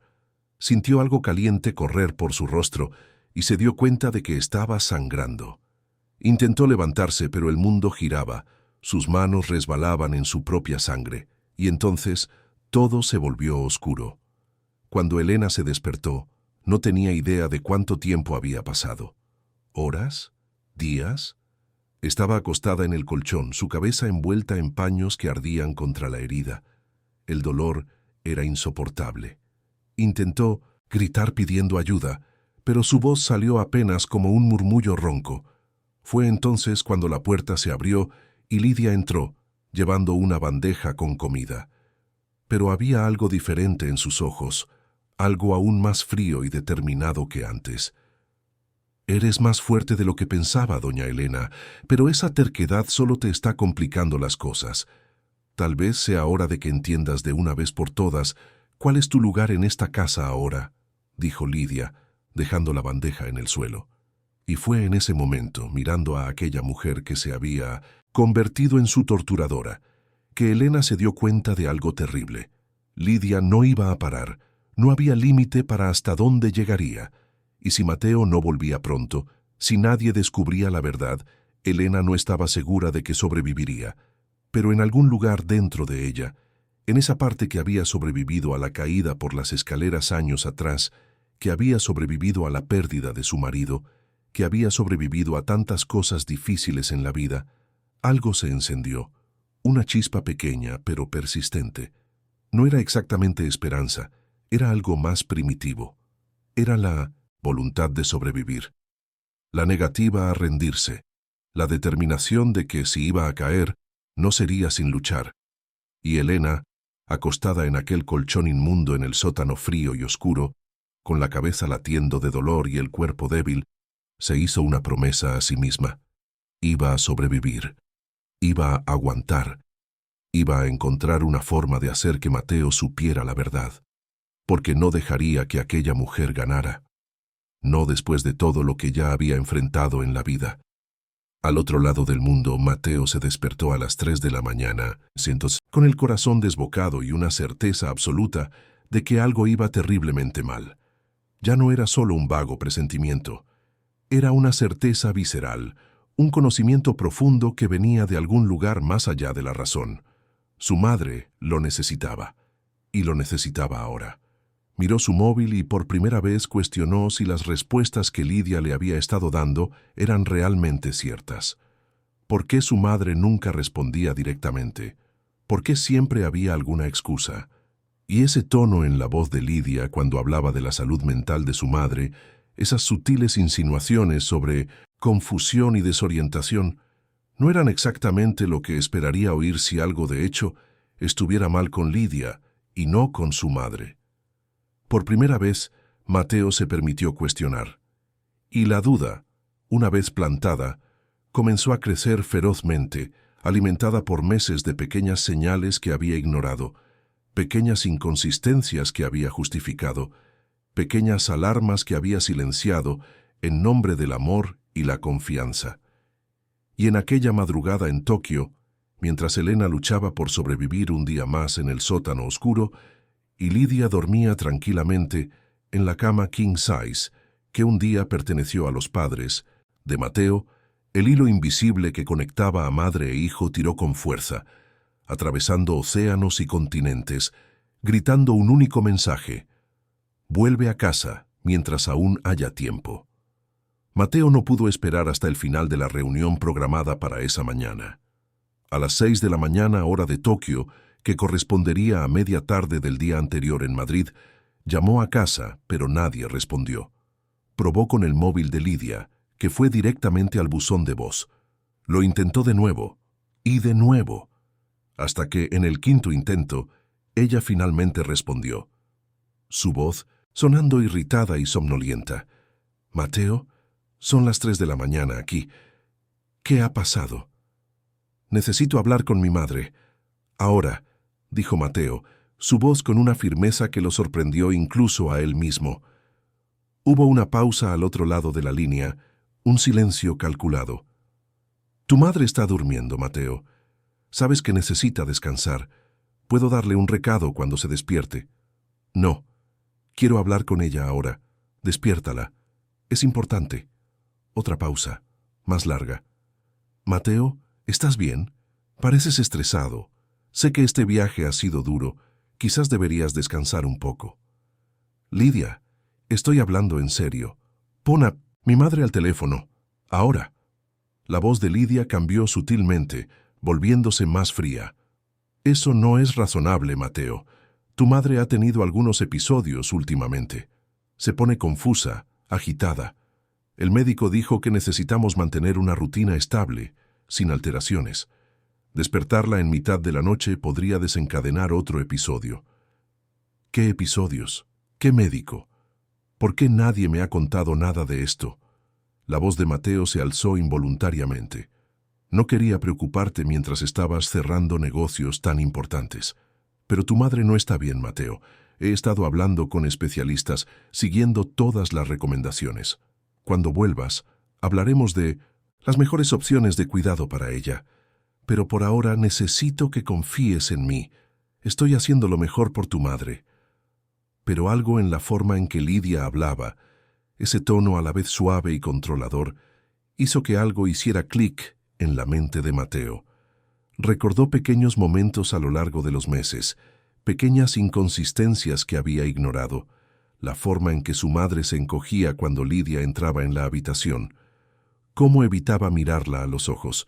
Sintió algo caliente correr por su rostro y se dio cuenta de que estaba sangrando. Intentó levantarse, pero el mundo giraba, sus manos resbalaban en su propia sangre, y entonces todo se volvió oscuro. Cuando Elena se despertó, no tenía idea de cuánto tiempo había pasado. ¿Horas? ¿Días? Estaba acostada en el colchón, su cabeza envuelta en paños que ardían contra la herida. El dolor era insoportable. Intentó gritar pidiendo ayuda, pero su voz salió apenas como un murmullo ronco. Fue entonces cuando la puerta se abrió y Lidia entró, llevando una bandeja con comida. Pero había algo diferente en sus ojos, algo aún más frío y determinado que antes. «Eres más fuerte de lo que pensaba, doña Elena, pero esa terquedad solo te está complicando las cosas. Tal vez sea hora de que entiendas de una vez por todas cuál es tu lugar en esta casa ahora», dijo Lidia, dejando la bandeja en el suelo. Y fue en ese momento, mirando a aquella mujer que se había convertido en su torturadora, que Elena se dio cuenta de algo terrible. Lidia no iba a parar, no había límite para hasta dónde llegaría. Y si Mateo no volvía pronto, si nadie descubría la verdad, Elena no estaba segura de que sobreviviría. Pero en algún lugar dentro de ella, en esa parte que había sobrevivido a la caída por las escaleras años atrás, que había sobrevivido a la pérdida de su marido, que había sobrevivido a tantas cosas difíciles en la vida, algo se encendió, una chispa pequeña pero persistente. No era exactamente esperanza, era algo más primitivo. Era la voluntad de sobrevivir, la negativa a rendirse, la determinación de que si iba a caer, no sería sin luchar. Y Elena, acostada en aquel colchón inmundo en el sótano frío y oscuro, con la cabeza latiendo de dolor y el cuerpo débil, se hizo una promesa a sí misma. Iba a sobrevivir, iba a aguantar, iba a encontrar una forma de hacer que Mateo supiera la verdad, porque no dejaría que aquella mujer ganara. No después de todo lo que ya había enfrentado en la vida. Al otro lado del mundo, Mateo se despertó a las 3 de la mañana, con el corazón desbocado y una certeza absoluta de que algo iba terriblemente mal. Ya no era solo un vago presentimiento, era una certeza visceral, un conocimiento profundo que venía de algún lugar más allá de la razón. Su madre lo necesitaba. y lo necesitaba ahora. Miró su móvil y por primera vez cuestionó si las respuestas que Lidia le había estado dando eran realmente ciertas. ¿Por qué su madre nunca respondía directamente? ¿Por qué siempre había alguna excusa? Y ese tono en la voz de Lidia cuando hablaba de la salud mental de su madre, esas sutiles insinuaciones sobre confusión y desorientación, no eran exactamente lo que esperaría oír si algo de hecho estuviera mal con Lidia y no con su madre. Por primera vez, Mateo se permitió cuestionar. Y la duda, una vez plantada, comenzó a crecer ferozmente, alimentada por meses de pequeñas señales que había ignorado, pequeñas inconsistencias que había justificado, pequeñas alarmas que había silenciado en nombre del amor y la confianza. Y en aquella madrugada en Tokio, mientras Elena luchaba por sobrevivir un día más en el sótano oscuro, y Lidia dormía tranquilamente en la cama king size que un día perteneció a los padres de Mateo, el hilo invisible que conectaba a madre e hijo tiró con fuerza, atravesando océanos y continentes, gritando un único mensaje: vuelve a casa mientras aún haya tiempo. Mateo no pudo esperar hasta el final de la reunión programada para esa mañana. A las 6 de la mañana, hora de Tokio, que correspondería a media tarde del día anterior en Madrid, llamó a casa, pero nadie respondió. Probó con el móvil de Lidia, que fue directamente al buzón de voz. Lo intentó de nuevo, y de nuevo, hasta que, en el quinto intento, ella finalmente respondió. Su voz, sonando irritada y somnolienta. «Mateo, son las 3 de la mañana aquí. ¿Qué ha pasado?» «Necesito hablar con mi madre. Ahora», dijo Mateo, su voz con una firmeza que lo sorprendió incluso a él mismo. Hubo una pausa al otro lado de la línea, un silencio calculado. «Tu madre está durmiendo, Mateo. Sabes que necesita descansar. Puedo darle un recado cuando se despierte». «No. Quiero hablar con ella ahora. Despiértala. Es importante». Otra pausa, más larga. «Mateo, ¿estás bien? Pareces estresado. Sé que este viaje ha sido duro. Quizás deberías descansar un poco». «Lidia, estoy hablando en serio. Pon a mi madre al teléfono. Ahora». La voz de Lidia cambió sutilmente, volviéndose más fría. «Eso no es razonable, Mateo. Tu madre ha tenido algunos episodios últimamente. Se pone confusa, agitada. El médico dijo que necesitamos mantener una rutina estable, sin alteraciones. Despertarla en mitad de la noche podría desencadenar otro episodio». «¿Qué episodios? ¿Qué médico? ¿Por qué nadie me ha contado nada de esto?» La voz de Mateo se alzó involuntariamente. «No quería preocuparte mientras estabas cerrando negocios tan importantes. Pero tu madre no está bien, Mateo. He estado hablando con especialistas, siguiendo todas las recomendaciones. Cuando vuelvas, hablaremos de las mejores opciones de cuidado para ella. Pero por ahora necesito que confíes en mí. Estoy haciendo lo mejor por tu madre». Pero algo en la forma en que Lidia hablaba, ese tono a la vez suave y controlador, hizo que algo hiciera clic en la mente de Mateo. Recordó pequeños momentos a lo largo de los meses, pequeñas inconsistencias que había ignorado, la forma en que su madre se encogía cuando Lidia entraba en la habitación, cómo evitaba mirarla a los ojos,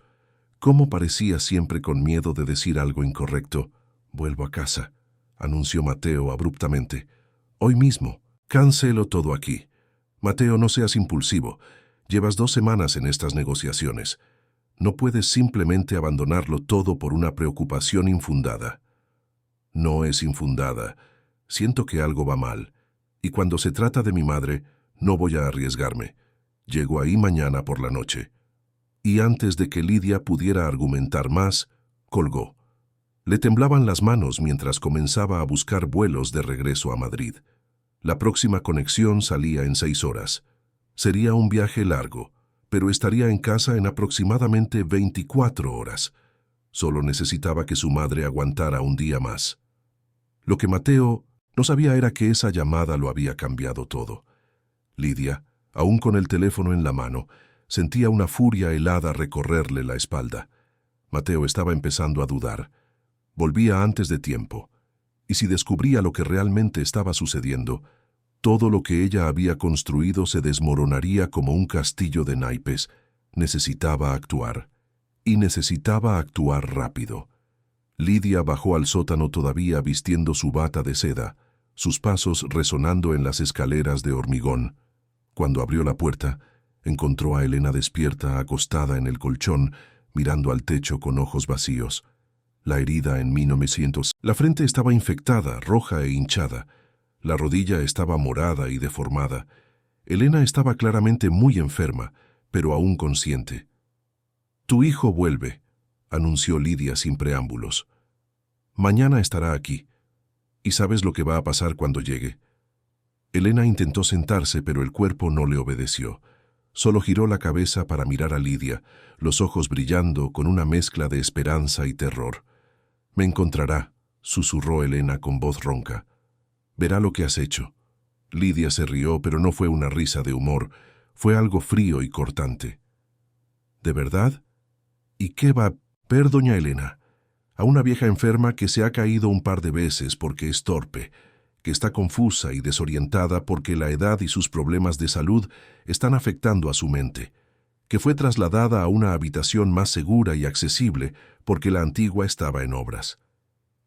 cómo parecía siempre con miedo de decir algo incorrecto. «Vuelvo a casa», anunció Mateo abruptamente. «Hoy mismo. Cancelo todo aquí. Mateo, no seas impulsivo. Llevas 2 semanas en estas negociaciones. No puedes simplemente abandonarlo todo por una preocupación infundada». «No es infundada. Siento que algo va mal. Y cuando se trata de mi madre, no voy a arriesgarme. Llego ahí mañana por la noche». Y antes de que Lidia pudiera argumentar más, colgó. Le temblaban las manos mientras comenzaba a buscar vuelos de regreso a Madrid. La próxima conexión salía en 6 horas. Sería un viaje largo, pero estaría en casa en aproximadamente 24 horas. Solo necesitaba que su madre aguantara un día más. Lo que Mateo no sabía era que esa llamada lo había cambiado todo. Lidia, aún con el teléfono en la mano, sentía una furia helada recorrerle la espalda. Mateo estaba empezando a dudar. Volvía antes de tiempo. Y si descubría lo que realmente estaba sucediendo, todo lo que ella había construido se desmoronaría como un castillo de naipes. Necesitaba actuar. Y necesitaba actuar rápido. Lidia bajó al sótano todavía vistiendo su bata de seda, sus pasos resonando en las escaleras de hormigón. Cuando abrió la puerta, encontró a Elena despierta, acostada en el colchón, mirando al techo con ojos vacíos. La herida en 1900. La frente estaba infectada, roja e hinchada. La rodilla estaba morada y deformada. Elena estaba claramente muy enferma, pero aún consciente. «Tu hijo vuelve», anunció Lidia sin preámbulos. «Mañana estará aquí. ¿Y sabes lo que va a pasar cuando llegue?» Elena intentó sentarse, pero el cuerpo no le obedeció. Solo giró la cabeza para mirar a Lidia, los ojos brillando con una mezcla de esperanza y terror. «Me encontrará», susurró Elena con voz ronca. «Verá lo que has hecho». Lidia se rió, pero no fue una risa de humor, fue algo frío y cortante. «¿De verdad? ¿Y qué va a ver doña Elena? A una vieja enferma que se ha caído un par de veces porque es torpe, que está confusa y desorientada porque la edad y sus problemas de salud están afectando a su mente, que fue trasladada a una habitación más segura y accesible porque la antigua estaba en obras.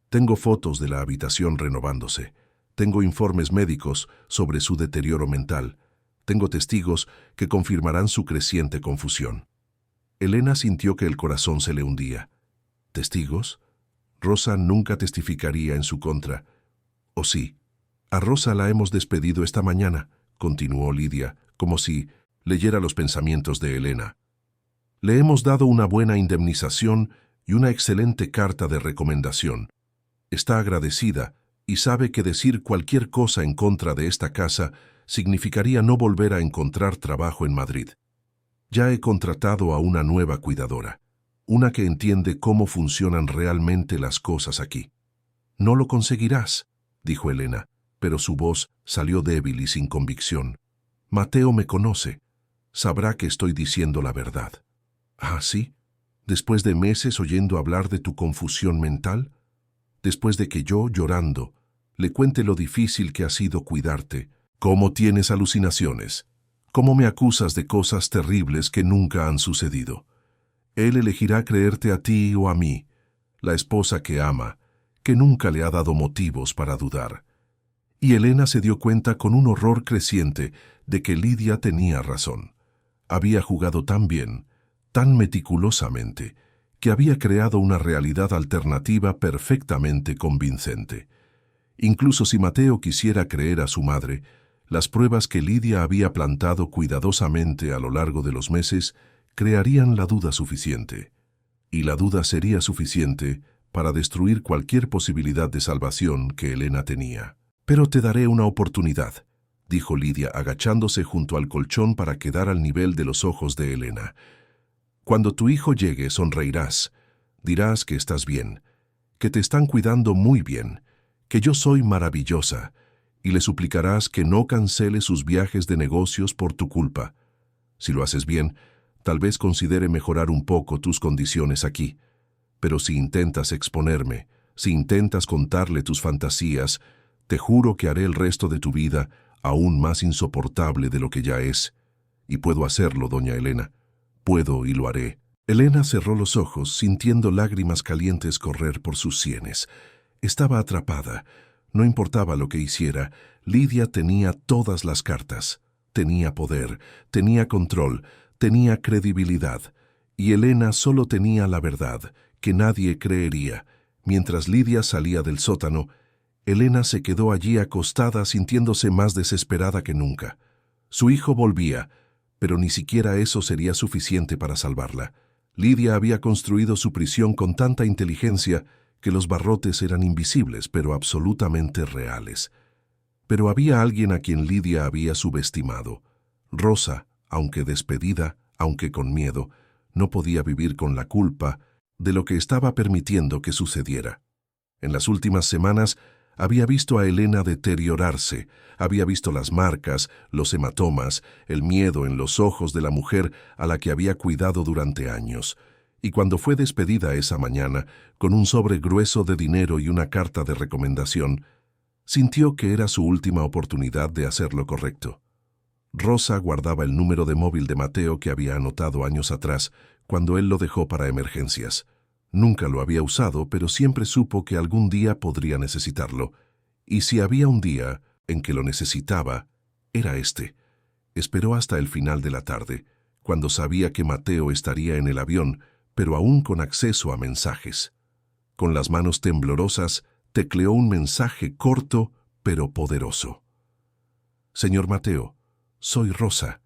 Tengo fotos de la habitación renovándose, tengo informes médicos sobre su deterioro mental, tengo testigos que confirmarán su creciente confusión». Elena sintió que el corazón se le hundía. ¿Testigos? Rosa nunca testificaría en su contra. ¿O sí? A Rosa la hemos despedido esta mañana, continuó Lidia, como si leyera los pensamientos de Elena. Le hemos dado una buena indemnización y una excelente carta de recomendación. Está agradecida y sabe que decir cualquier cosa en contra de esta casa significaría no volver a encontrar trabajo en Madrid. Ya he contratado a una nueva cuidadora, una que entiende cómo funcionan realmente las cosas aquí. «No lo conseguirás», dijo Elena, pero su voz salió débil y sin convicción. «Mateo me conoce. Sabrá que estoy diciendo la verdad». «¿Ah, sí? ¿Después de meses oyendo hablar de tu confusión mental? Después de que yo, llorando, le cuente lo difícil que ha sido cuidarte, cómo tienes alucinaciones, cómo me acusas de cosas terribles que nunca han sucedido? Él elegirá creerte a ti o a mí, la esposa que ama, que nunca le ha dado motivos para dudar». Y Elena se dio cuenta con un horror creciente de que Lidia tenía razón. Había jugado tan bien, tan meticulosamente, que había creado una realidad alternativa perfectamente convincente. Incluso si Mateo quisiera creer a su madre, las pruebas que Lidia había plantado cuidadosamente a lo largo de los meses crearían la duda suficiente. Y la duda sería suficiente para destruir cualquier posibilidad de salvación que Elena tenía. «Pero te daré una oportunidad», dijo Lidia agachándose junto al colchón para quedar al nivel de los ojos de Elena. «Cuando tu hijo llegue sonreirás, dirás que estás bien, que te están cuidando muy bien, que yo soy maravillosa, y le suplicarás que no cancele sus viajes de negocios por tu culpa. Si lo haces bien, tal vez considere mejorar un poco tus condiciones aquí. Pero si intentas exponerme, si intentas contarle tus fantasías, te juro que haré el resto de tu vida aún más insoportable de lo que ya es. Y puedo hacerlo, doña Elena. Puedo y lo haré». Elena cerró los ojos, sintiendo lágrimas calientes correr por sus sienes. Estaba atrapada. No importaba lo que hiciera, Lidia tenía todas las cartas. Tenía poder, tenía control, tenía credibilidad. Y Elena solo tenía la verdad, que nadie creería. Mientras Lidia salía del sótano, Elena se quedó allí acostada sintiéndose más desesperada que nunca. Su hijo volvía, pero ni siquiera eso sería suficiente para salvarla. Lidia había construido su prisión con tanta inteligencia que los barrotes eran invisibles, pero absolutamente reales. Pero había alguien a quien Lidia había subestimado. Rosa, aunque despedida, aunque con miedo, no podía vivir con la culpa de lo que estaba permitiendo que sucediera. En las últimas semanas, había visto a Elena deteriorarse, había visto las marcas, los hematomas, el miedo en los ojos de la mujer a la que había cuidado durante años. Y cuando fue despedida esa mañana, con un sobre grueso de dinero y una carta de recomendación, sintió que era su última oportunidad de hacer lo correcto. Rosa guardaba el número de móvil de Mateo que había anotado años atrás, cuando él lo dejó para emergencias. Nunca lo había usado, pero siempre supo que algún día podría necesitarlo. Y si había un día en que lo necesitaba, era este. Esperó hasta el final de la tarde, cuando sabía que Mateo estaría en el avión, pero aún con acceso a mensajes. Con las manos temblorosas, tecleó un mensaje corto, pero poderoso. Señor Mateo, soy Rosa.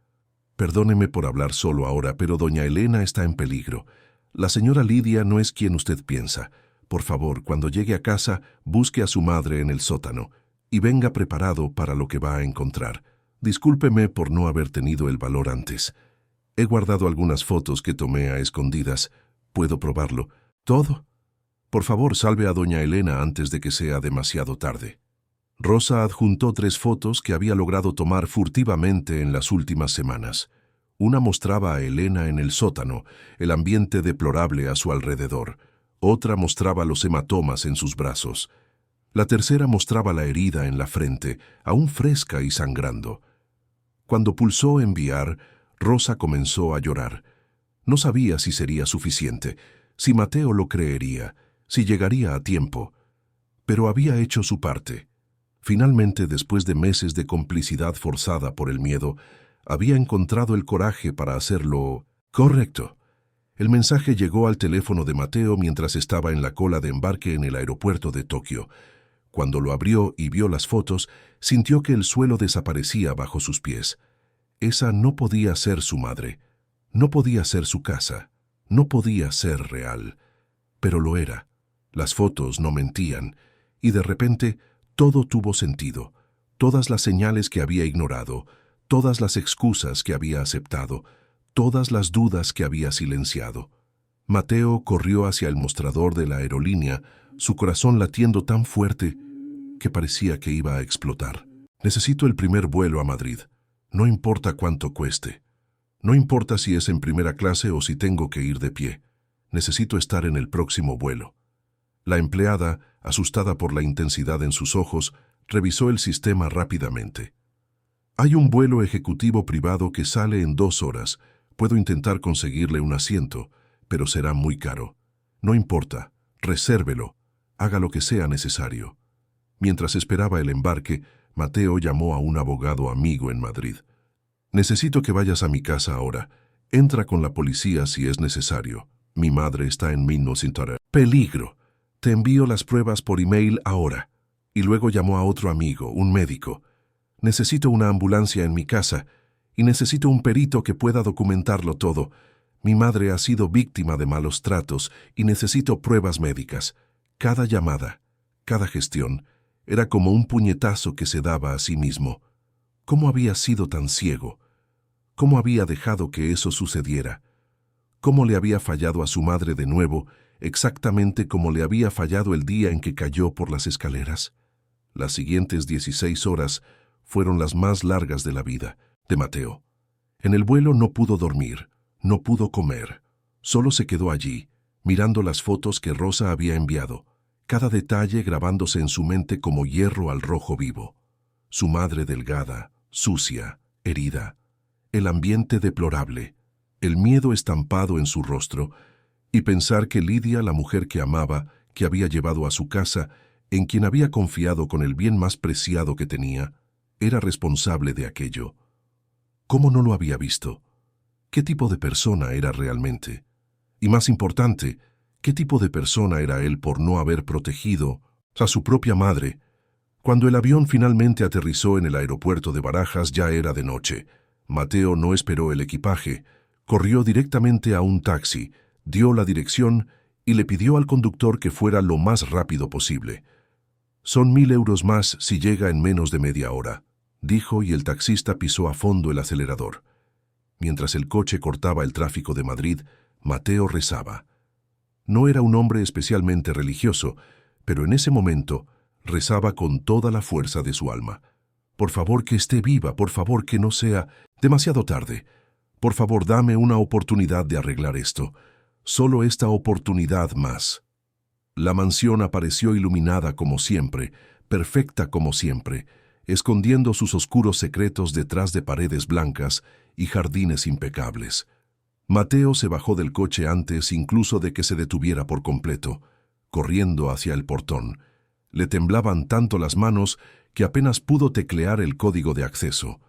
Perdóneme por hablar solo ahora, pero doña Elena está en peligro. La señora Lidia no es quien usted piensa. Por favor, cuando llegue a casa, busque a su madre en el sótano y venga preparado para lo que va a encontrar. Discúlpeme por no haber tenido el valor antes. He guardado algunas fotos que tomé a escondidas. ¿Puedo probarlo? ¿Todo? Por favor, salve a doña Elena antes de que sea demasiado tarde. Rosa adjuntó 3 fotos que había logrado tomar furtivamente en las últimas semanas. Una mostraba a Elena en el sótano, el ambiente deplorable a su alrededor. Otra mostraba los hematomas en sus brazos. La tercera mostraba la herida en la frente, aún fresca y sangrando. Cuando pulsó enviar, Rosa comenzó a llorar. No sabía si sería suficiente, si Mateo lo creería, si llegaría a tiempo. Pero había hecho su parte. Finalmente, después de meses de complicidad forzada por el miedo, había encontrado el coraje para hacerlo correcto. El mensaje llegó al teléfono de Mateo mientras estaba en la cola de embarque en el aeropuerto de Tokio. Cuando lo abrió y vio las fotos, sintió que el suelo desaparecía bajo sus pies. Esa no podía ser su madre, no podía ser su casa, no podía ser real. Pero lo era. Las fotos no mentían, y de repente todo tuvo sentido. Todas las señales que había ignorado, todas las excusas que había aceptado, todas las dudas que había silenciado. Mateo corrió hacia el mostrador de la aerolínea, su corazón latiendo tan fuerte que parecía que iba a explotar. Necesito el primer vuelo a Madrid. No importa cuánto cueste. No importa si es en primera clase o si tengo que ir de pie. Necesito estar en el próximo vuelo. La empleada, asustada por la intensidad en sus ojos, revisó el sistema rápidamente. Hay un vuelo ejecutivo privado que sale en 2 horas. Puedo intentar conseguirle un asiento, pero será muy caro. No importa, resérvelo, haga lo que sea necesario. Mientras esperaba el embarque, Mateo llamó a un abogado amigo en Madrid. Necesito que vayas a mi casa ahora. Entra con la policía si es necesario. Mi madre está en Minnesota. Peligro. Te envío las pruebas por email ahora. Y luego llamó a otro amigo, un médico. Necesito una ambulancia en mi casa y necesito un perito que pueda documentarlo todo. Mi madre ha sido víctima de malos tratos y necesito pruebas médicas. Cada llamada, cada gestión, era como un puñetazo que se daba a sí mismo. ¿Cómo había sido tan ciego? ¿Cómo había dejado que eso sucediera? ¿Cómo le había fallado a su madre de nuevo, exactamente como le había fallado el día en que cayó por las escaleras? Las siguientes 16 horas fueron las más largas de la vida de Mateo. En el vuelo no pudo dormir, no pudo comer. Solo se quedó allí, mirando las fotos que Rosa había enviado, cada detalle grabándose en su mente como hierro al rojo vivo. Su madre delgada, sucia, herida, el ambiente deplorable, el miedo estampado en su rostro, y pensar que Lidia, la mujer que amaba, que había llevado a su casa, en quien había confiado con el bien más preciado que tenía, era responsable de aquello. ¿Cómo no lo había visto? ¿Qué tipo de persona era realmente? Y más importante, ¿qué tipo de persona era él por no haber protegido a su propia madre? Cuando el avión finalmente aterrizó en el aeropuerto de Barajas ya era de noche. Mateo no esperó el equipaje, corrió directamente a un taxi, dio la dirección y le pidió al conductor que fuera lo más rápido posible. «Son 1000 euros más si llega en menos de media hora», dijo, y el taxista pisó a fondo el acelerador. Mientras el coche cortaba el tráfico de Madrid, Mateo rezaba. No era un hombre especialmente religioso, pero en ese momento rezaba con toda la fuerza de su alma. «Por favor, que esté viva, por favor, que no sea demasiado tarde. Por favor, dame una oportunidad de arreglar esto. Solo esta oportunidad más. La mansión apareció iluminada como siempre, perfecta como siempre, escondiendo sus oscuros secretos detrás de paredes blancas y jardines impecables. Mateo se bajó del coche antes incluso de que se detuviera por completo, corriendo hacia el portón. Le temblaban tanto las manos que apenas pudo teclear el código de acceso.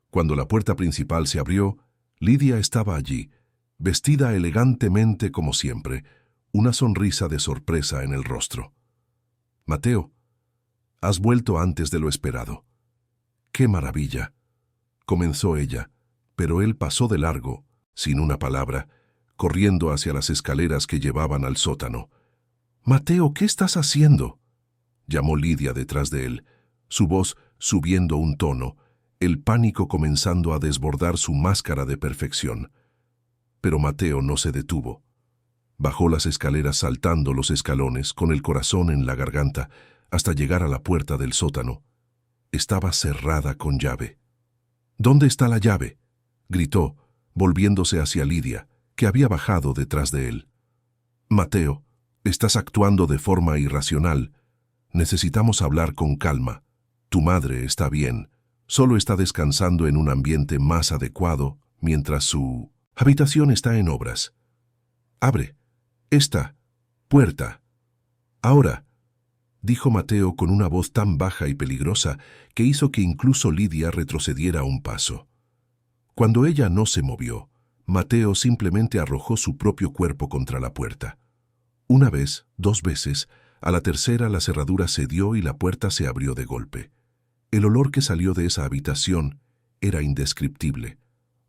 Cuando la puerta principal se abrió, Lidia estaba allí, vestida elegantemente como siempre, una sonrisa de sorpresa en el rostro. «Mateo, has vuelto antes de lo esperado». «¡Qué maravilla!», comenzó ella, pero él pasó de largo, sin una palabra, corriendo hacia las escaleras que llevaban al sótano. «Mateo, ¿qué estás haciendo?», llamó Lidia detrás de él, su voz subiendo un tono, el pánico comenzando a desbordar su máscara de perfección. Pero Mateo no se detuvo. Bajó las escaleras saltando los escalones, con el corazón en la garganta, hasta llegar a la puerta del sótano. Estaba cerrada con llave. «¿Dónde está la llave?», gritó, volviéndose hacia Lidia, que había bajado detrás de él. «Mateo, estás actuando de forma irracional. Necesitamos hablar con calma. Tu madre está bien, solo está descansando en un ambiente más adecuado, mientras su habitación está en obras. Abre esta puerta. Ahora», dijo Mateo con una voz tan baja y peligrosa que hizo que incluso Lidia retrocediera un paso. Cuando ella no se movió, Mateo simplemente arrojó su propio cuerpo contra la puerta. Una vez, 2 veces, a la tercera la cerradura cedió y la puerta se abrió de golpe. El olor que salió de esa habitación era indescriptible.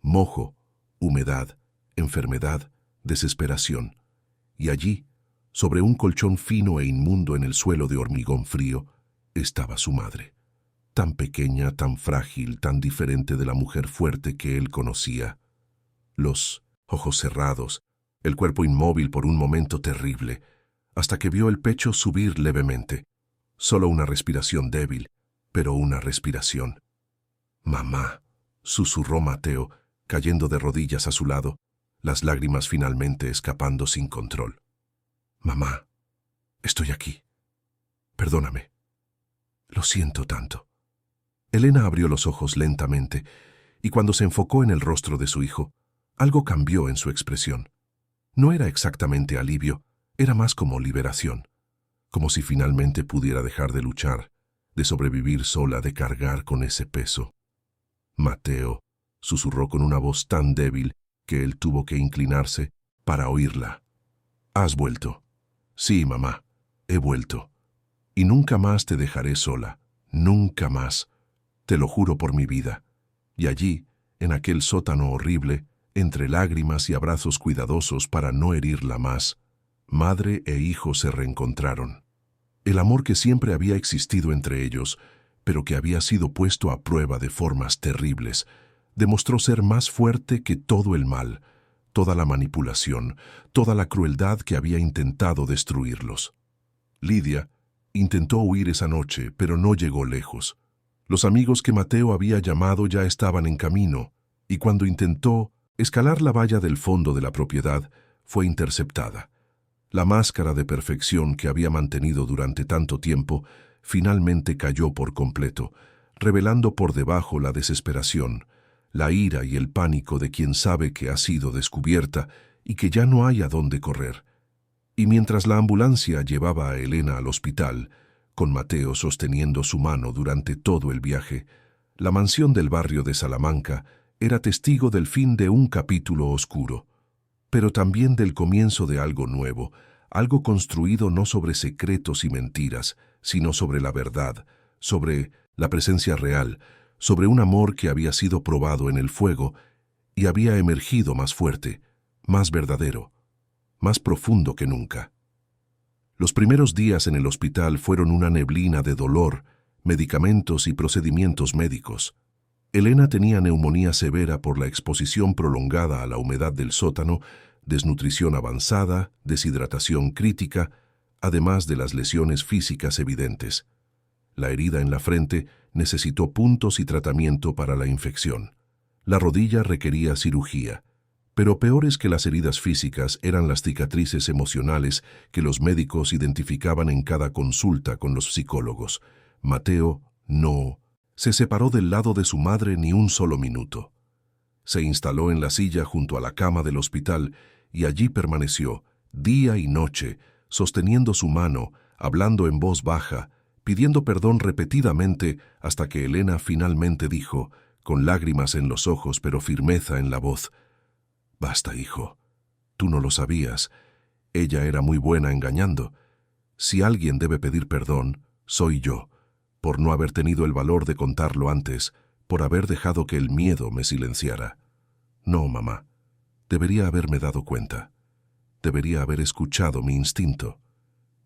Mojo, humedad, enfermedad, desesperación. Y allí, sobre un colchón fino e inmundo en el suelo de hormigón frío, estaba su madre. Tan pequeña, tan frágil, tan diferente de la mujer fuerte que él conocía. Los ojos cerrados, el cuerpo inmóvil por un momento terrible, hasta que vio el pecho subir levemente. Solo una respiración débil, pero una respiración. «Mamá», susurró Mateo, cayendo de rodillas a su lado, las lágrimas finalmente escapando sin control. «Mamá, estoy aquí. Perdóname. Lo siento tanto». Elena abrió los ojos lentamente, y cuando se enfocó en el rostro de su hijo, algo cambió en su expresión. No era exactamente alivio, era más como liberación, como si finalmente pudiera dejar de luchar, de sobrevivir sola, de cargar con ese peso. «Mateo», susurró con una voz tan débil que él tuvo que inclinarse para oírla. «¿Has vuelto?» «Sí, mamá, he vuelto. Y nunca más te dejaré sola, nunca más. Te lo juro por mi vida». Y allí, en aquel sótano horrible, entre lágrimas y abrazos cuidadosos para no herirla más, madre e hijo se reencontraron. El amor que siempre había existido entre ellos, pero que había sido puesto a prueba de formas terribles, demostró ser más fuerte que todo el mal, toda la manipulación, toda la crueldad que había intentado destruirlos. Lidia intentó huir esa noche, pero no llegó lejos. Los amigos que Mateo había llamado ya estaban en camino, y cuando intentó escalar la valla del fondo de la propiedad, fue interceptada. La máscara de perfección que había mantenido durante tanto tiempo finalmente cayó por completo, revelando por debajo la desesperación, la ira y el pánico de quien sabe que ha sido descubierta y que ya no hay a dónde correr. Y mientras la ambulancia llevaba a Elena al hospital, con Mateo sosteniendo su mano durante todo el viaje, la mansión del barrio de Salamanca era testigo del fin de un capítulo oscuro, pero también del comienzo de algo nuevo, algo construido no sobre secretos y mentiras, sino sobre la verdad, sobre la presencia real, sobre un amor que había sido probado en el fuego y había emergido más fuerte, más verdadero, más profundo que nunca. Los primeros días en el hospital fueron una neblina de dolor, medicamentos y procedimientos médicos. Elena tenía neumonía severa por la exposición prolongada a la humedad del sótano, desnutrición avanzada, deshidratación crítica, además de las lesiones físicas evidentes. La herida en la frente necesitó puntos y tratamiento para la infección. La rodilla requería cirugía, Pero peores que las heridas físicas eran las cicatrices emocionales que los médicos identificaban en cada consulta con los psicólogos. Mateo no se separó del lado de su madre ni un solo minuto. Se instaló en la silla junto a la cama del hospital y allí permaneció, día y noche, sosteniendo su mano, hablando en voz baja, pidiendo perdón repetidamente hasta que Elena finalmente dijo, con lágrimas en los ojos pero firmeza en la voz: «Basta, hijo. Tú no lo sabías. Ella era muy buena engañando. Si alguien debe pedir perdón, soy yo, por no haber tenido el valor de contarlo antes, por haber dejado que el miedo me silenciara. No, mamá. Debería haberme dado cuenta. Debería haber escuchado mi instinto.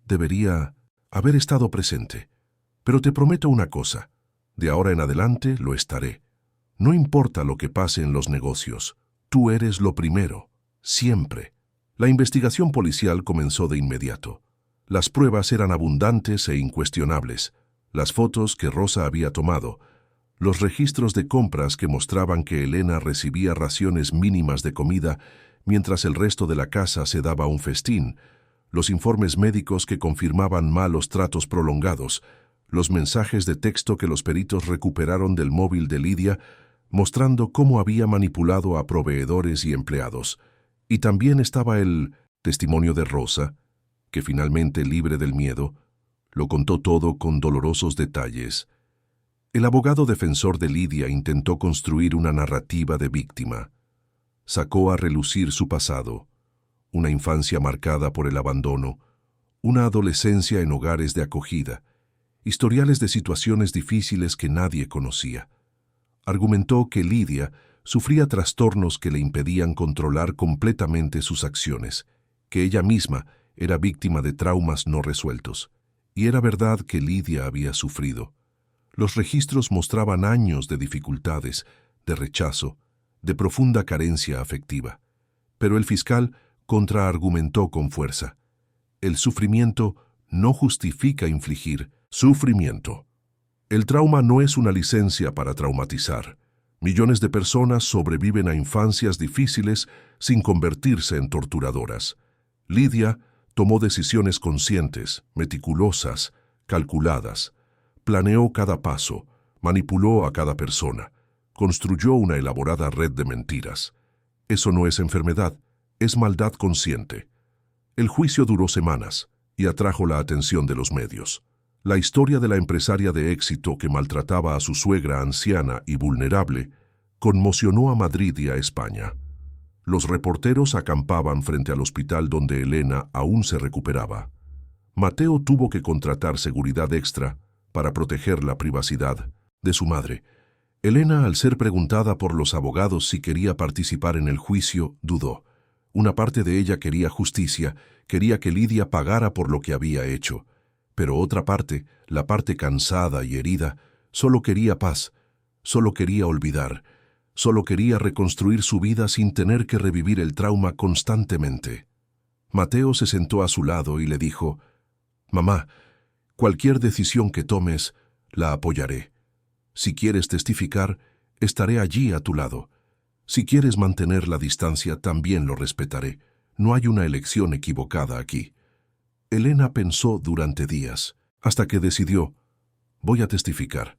Debería haber estado presente. Pero te prometo una cosa. De ahora en adelante lo estaré. No importa lo que pase en los negocios. Tú eres lo primero. Siempre». La investigación policial comenzó de inmediato. Las pruebas eran abundantes e incuestionables. Las fotos que Rosa había tomado, los registros de compras que mostraban que Elena recibía raciones mínimas de comida mientras el resto de la casa se daba un festín, los informes médicos que confirmaban malos tratos prolongados, los mensajes de texto que los peritos recuperaron del móvil de Lidia, mostrando cómo había manipulado a proveedores y empleados. Y también estaba el testimonio de Rosa, que finalmente, libre del miedo, lo contó todo con dolorosos detalles. El abogado defensor de Lidia intentó construir una narrativa de víctima. Sacó a relucir su pasado, una infancia marcada por el abandono, una adolescencia en hogares de acogida, historiales de situaciones difíciles que nadie conocía. Argumentó que Lidia sufría trastornos que le impedían controlar completamente sus acciones, que ella misma era víctima de traumas no resueltos. Y era verdad que Lidia había sufrido. Los registros mostraban años de dificultades, de rechazo, de profunda carencia afectiva. Pero el fiscal contraargumentó con fuerza: el sufrimiento no justifica infligir sufrimiento. El trauma no es una licencia para traumatizar. Millones de personas sobreviven a infancias difíciles sin convertirse en torturadoras. Lidia tomó decisiones conscientes, meticulosas, calculadas. Planeó cada paso, manipuló a cada persona, construyó una elaborada red de mentiras. Eso no es enfermedad, es maldad consciente. El juicio duró semanas y atrajo la atención de los medios. La historia de la empresaria de éxito que maltrataba a su suegra anciana y vulnerable conmocionó a Madrid y a España. Los reporteros acampaban frente al hospital donde Elena aún se recuperaba. Mateo tuvo que contratar seguridad extra para proteger la privacidad de su madre. Elena, al ser preguntada por los abogados si quería participar en el juicio, dudó. Una parte de ella quería justicia, quería que Lidia pagara por lo que había hecho. Pero otra parte, la parte cansada y herida, solo quería paz, solo quería olvidar, solo quería reconstruir su vida sin tener que revivir el trauma constantemente. Mateo se sentó a su lado y le dijo: «Mamá, cualquier decisión que tomes, la apoyaré. Si quieres testificar, estaré allí a tu lado. Si quieres mantener la distancia, también lo respetaré. No hay una elección equivocada aquí». Elena pensó durante días, hasta que decidió: «Voy a testificar.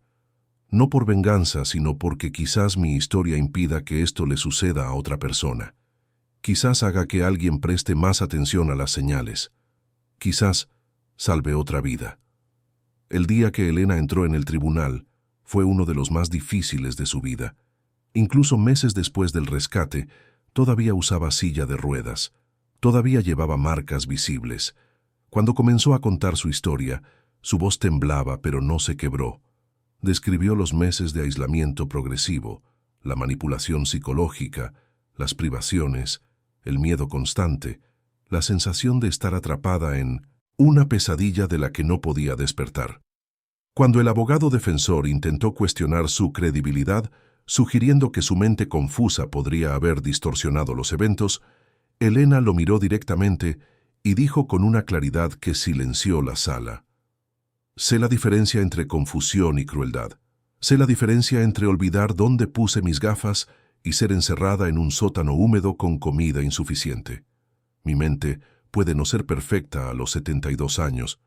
No por venganza, sino porque quizás mi historia impida que esto le suceda a otra persona. Quizás haga que alguien preste más atención a las señales. Quizás salve otra vida». El día que Elena entró en el tribunal fue uno de los más difíciles de su vida. Incluso meses después del rescate, todavía usaba silla de ruedas, todavía llevaba marcas visibles. Cuando comenzó a contar su historia, su voz temblaba pero no se quebró. Describió los meses de aislamiento progresivo, la manipulación psicológica, las privaciones, el miedo constante, la sensación de estar atrapada en una pesadilla de la que no podía despertar. Cuando el abogado defensor intentó cuestionar su credibilidad, sugiriendo que su mente confusa podría haber distorsionado los eventos, Elena lo miró directamente y dijo con una claridad que silenció la sala: «Sé la diferencia entre confusión y crueldad. Sé la diferencia entre olvidar dónde puse mis gafas y ser encerrada en un sótano húmedo con comida insuficiente. Mi mente puede no ser perfecta a los 72 años,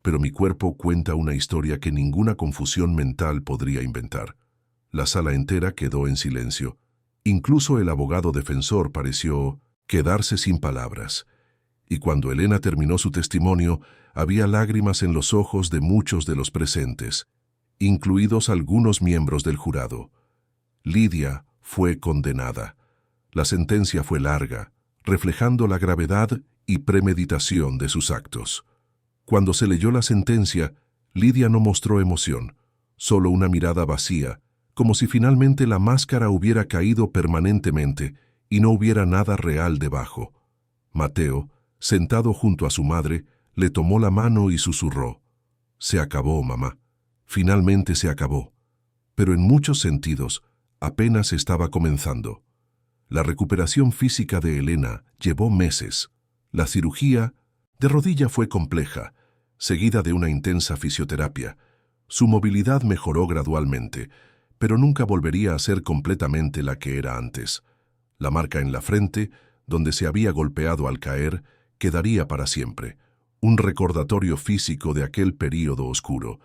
pero mi cuerpo cuenta una historia que ninguna confusión mental podría inventar. La sala entera quedó en silencio. Incluso el abogado defensor pareció quedarse sin palabras. Y cuando Elena terminó su testimonio, había lágrimas en los ojos de muchos de los presentes, incluidos algunos miembros del jurado. Lidia fue condenada. La sentencia fue larga, reflejando la gravedad y premeditación de sus actos. Cuando se leyó la sentencia, Lidia no mostró emoción, solo una mirada vacía, como si finalmente la máscara hubiera caído permanentemente y no hubiera nada real debajo. Mateo, sentado junto a su madre, le tomó la mano y susurró: «Se acabó, mamá. Finalmente se acabó». Pero en muchos sentidos, apenas estaba comenzando. La recuperación física de Elena llevó meses. La cirugía de rodilla fue compleja, seguida de una intensa fisioterapia. Su movilidad mejoró gradualmente, pero nunca volvería a ser completamente la que era antes. La marca en la frente, donde se había golpeado al caer, quedaría para siempre, un recordatorio físico de aquel período oscuro.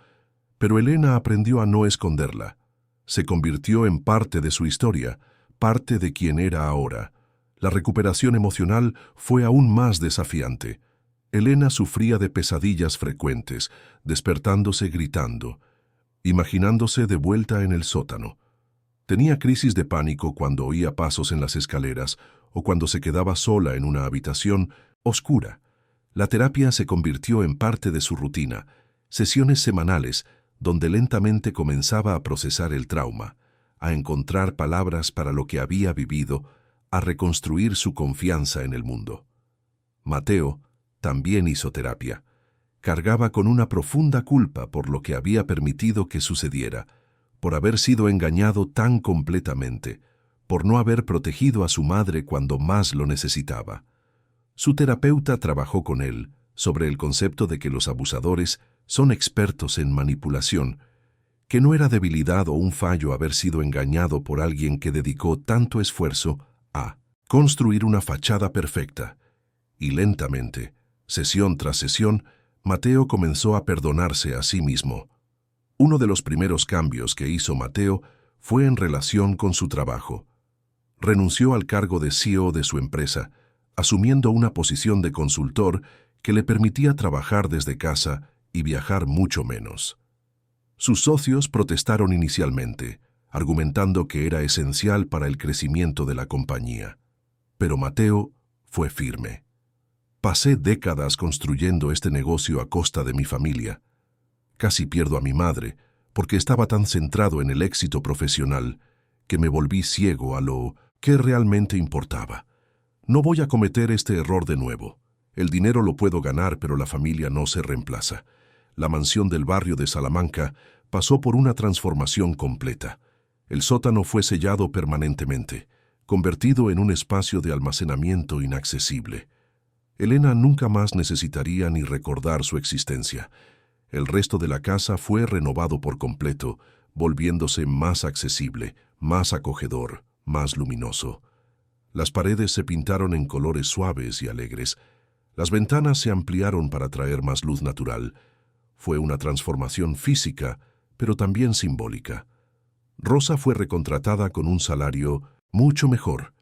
Pero Elena aprendió a no esconderla. Se convirtió en parte de su historia, parte de quien era ahora. La recuperación emocional fue aún más desafiante. Elena sufría de pesadillas frecuentes, despertándose gritando, imaginándose de vuelta en el sótano. Tenía crisis de pánico cuando oía pasos en las escaleras o cuando se quedaba sola en una habitación oscura. La terapia se convirtió en parte de su rutina, sesiones semanales donde lentamente comenzaba a procesar el trauma, a encontrar palabras para lo que había vivido, a reconstruir su confianza en el mundo. Mateo también hizo terapia. Cargaba con una profunda culpa por lo que había permitido que sucediera, por haber sido engañado tan completamente, por no haber protegido a su madre cuando más lo necesitaba. Su terapeuta trabajó con él sobre el concepto de que los abusadores son expertos en manipulación, que no era debilidad o un fallo haber sido engañado por alguien que dedicó tanto esfuerzo a construir una fachada perfecta. Y lentamente, sesión tras sesión, Mateo comenzó a perdonarse a sí mismo. Uno de los primeros cambios que hizo Mateo fue en relación con su trabajo. Renunció al cargo de CEO de su empresa, asumiendo una posición de consultor que le permitía trabajar desde casa y viajar mucho menos. Sus socios protestaron inicialmente, argumentando que era esencial para el crecimiento de la compañía. Pero Mateo fue firme. Pasé décadas construyendo este negocio a costa de mi familia. Casi pierdo a mi madre porque estaba tan centrado en el éxito profesional que me volví ciego a lo que realmente importaba. No voy a cometer este error de nuevo. El dinero lo puedo ganar, pero la familia no se reemplaza. La mansión del barrio de Salamanca pasó por una transformación completa. El sótano fue sellado permanentemente, convertido en un espacio de almacenamiento inaccesible. Elena nunca más necesitaría ni recordar su existencia. El resto de la casa fue renovado por completo, volviéndose más accesible, más acogedor, más luminoso. Las paredes se pintaron en colores suaves y alegres. Las ventanas se ampliaron para traer más luz natural. Fue una transformación física, pero también simbólica. Rosa fue recontratada con un salario mucho mejor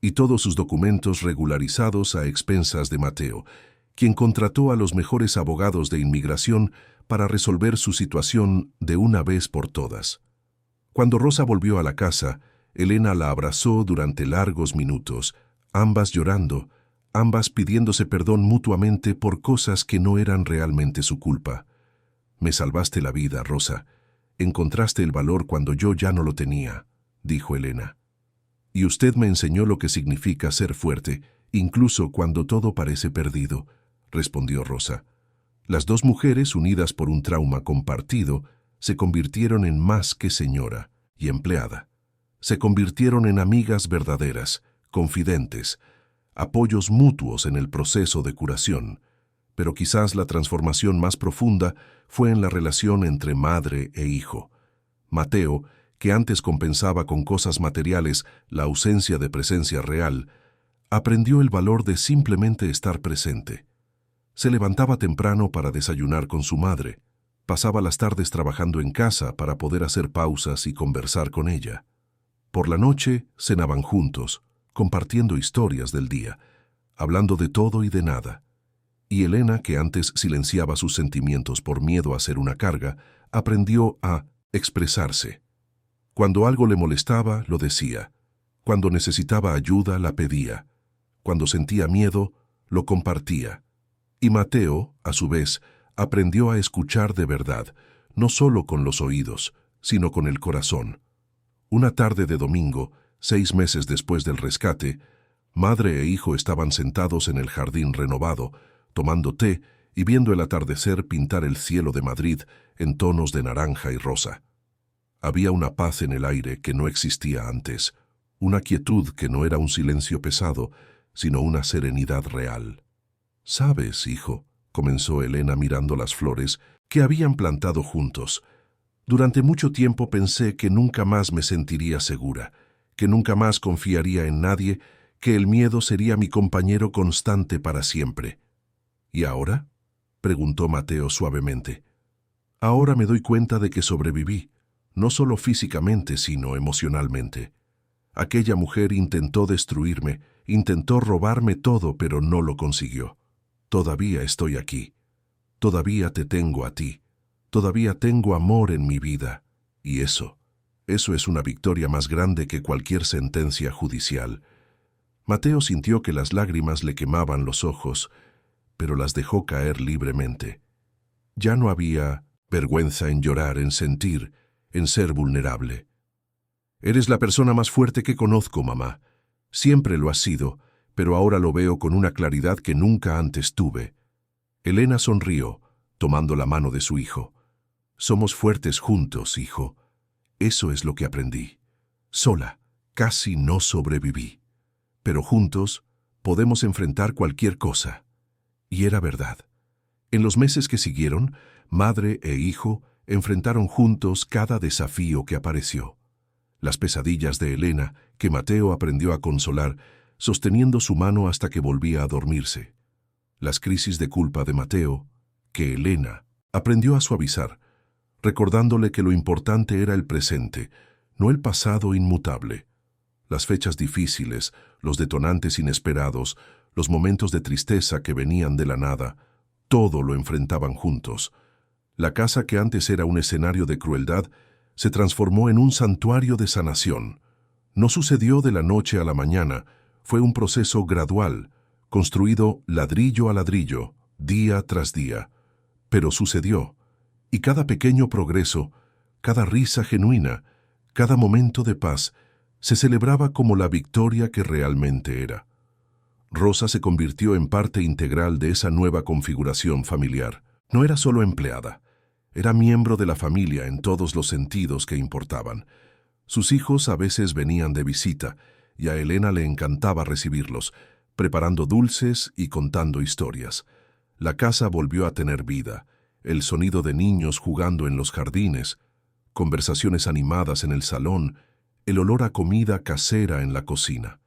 y todos sus documentos regularizados a expensas de Mateo, quien contrató a los mejores abogados de inmigración para resolver su situación de una vez por todas. Cuando Rosa volvió a la casa, Elena la abrazó durante largos minutos, ambas llorando, ambas pidiéndose perdón mutuamente por cosas que no eran realmente su culpa. «Me salvaste la vida, Rosa. Encontraste el valor cuando yo ya no lo tenía», dijo Elena. «Y usted me enseñó lo que significa ser fuerte, incluso cuando todo parece perdido», respondió Rosa. Las dos mujeres, unidas por un trauma compartido, se convirtieron en más que señora y empleada. Se convirtieron en amigas verdaderas, confidentes, apoyos mutuos en el proceso de curación. Pero quizás la transformación más profunda fue en la relación entre madre e hijo. Mateo, que antes compensaba con cosas materiales la ausencia de presencia real, aprendió el valor de simplemente estar presente. Se levantaba temprano para desayunar con su madre. Pasaba las tardes trabajando en casa para poder hacer pausas y conversar con ella. Por la noche cenaban juntos, compartiendo historias del día, hablando de todo y de nada. Y Elena, que antes silenciaba sus sentimientos por miedo a ser una carga, aprendió a expresarse. Cuando algo le molestaba, lo decía. Cuando necesitaba ayuda, la pedía. Cuando sentía miedo, lo compartía. Y Mateo, a su vez, aprendió a escuchar de verdad, no solo con los oídos, sino con el corazón. Una tarde de domingo, 6 meses después del rescate, madre e hijo estaban sentados en el jardín renovado, tomando té y viendo el atardecer pintar el cielo de Madrid en tonos de naranja y rosa. Había una paz en el aire que no existía antes, una quietud que no era un silencio pesado, sino una serenidad real. «¿Sabes, hijo?», comenzó Elena mirando las flores que habían plantado juntos. «Durante mucho tiempo pensé que nunca más me sentiría segura, que nunca más confiaría en nadie, que el miedo sería mi compañero constante para siempre». «¿Y ahora?», preguntó Mateo suavemente. «Ahora me doy cuenta de que sobreviví, no solo físicamente, sino emocionalmente. Aquella mujer intentó destruirme, intentó robarme todo, pero no lo consiguió. Todavía estoy aquí. Todavía te tengo a ti. Todavía tengo amor en mi vida. Y eso es una victoria más grande que cualquier sentencia judicial». Mateo sintió que las lágrimas le quemaban los ojos, pero las dejó caer libremente. Ya no había vergüenza en llorar, en sentir, en ser vulnerable. «Eres la persona más fuerte que conozco, mamá. Siempre lo has sido, pero ahora lo veo con una claridad que nunca antes tuve». Elena sonrió, tomando la mano de su hijo. «Somos fuertes juntos, hijo. Eso es lo que aprendí. Sola, casi no sobreviví. Pero juntos podemos enfrentar cualquier cosa». Y era verdad. En los meses que siguieron, madre e hijo enfrentaron juntos cada desafío que apareció. Las pesadillas de Elena, que Mateo aprendió a consolar, sosteniendo su mano hasta que volvía a dormirse. Las crisis de culpa de Mateo, que Elena aprendió a suavizar, recordándole que lo importante era el presente, no el pasado inmutable. Las fechas difíciles, los detonantes inesperados, los momentos de tristeza que venían de la nada, todo lo enfrentaban juntos. La casa que antes era un escenario de crueldad se transformó en un santuario de sanación. No sucedió de la noche a la mañana, fue un proceso gradual, construido ladrillo a ladrillo, día tras día. Pero sucedió, y cada pequeño progreso, cada risa genuina, cada momento de paz, se celebraba como la victoria que realmente era. Rosa se convirtió en parte integral de esa nueva configuración familiar. No era solo empleada, era miembro de la familia en todos los sentidos que importaban. Sus hijos a veces venían de visita, y a Elena le encantaba recibirlos, preparando dulces y contando historias. La casa volvió a tener vida, el sonido de niños jugando en los jardines, conversaciones animadas en el salón, el olor a comida casera en la cocina.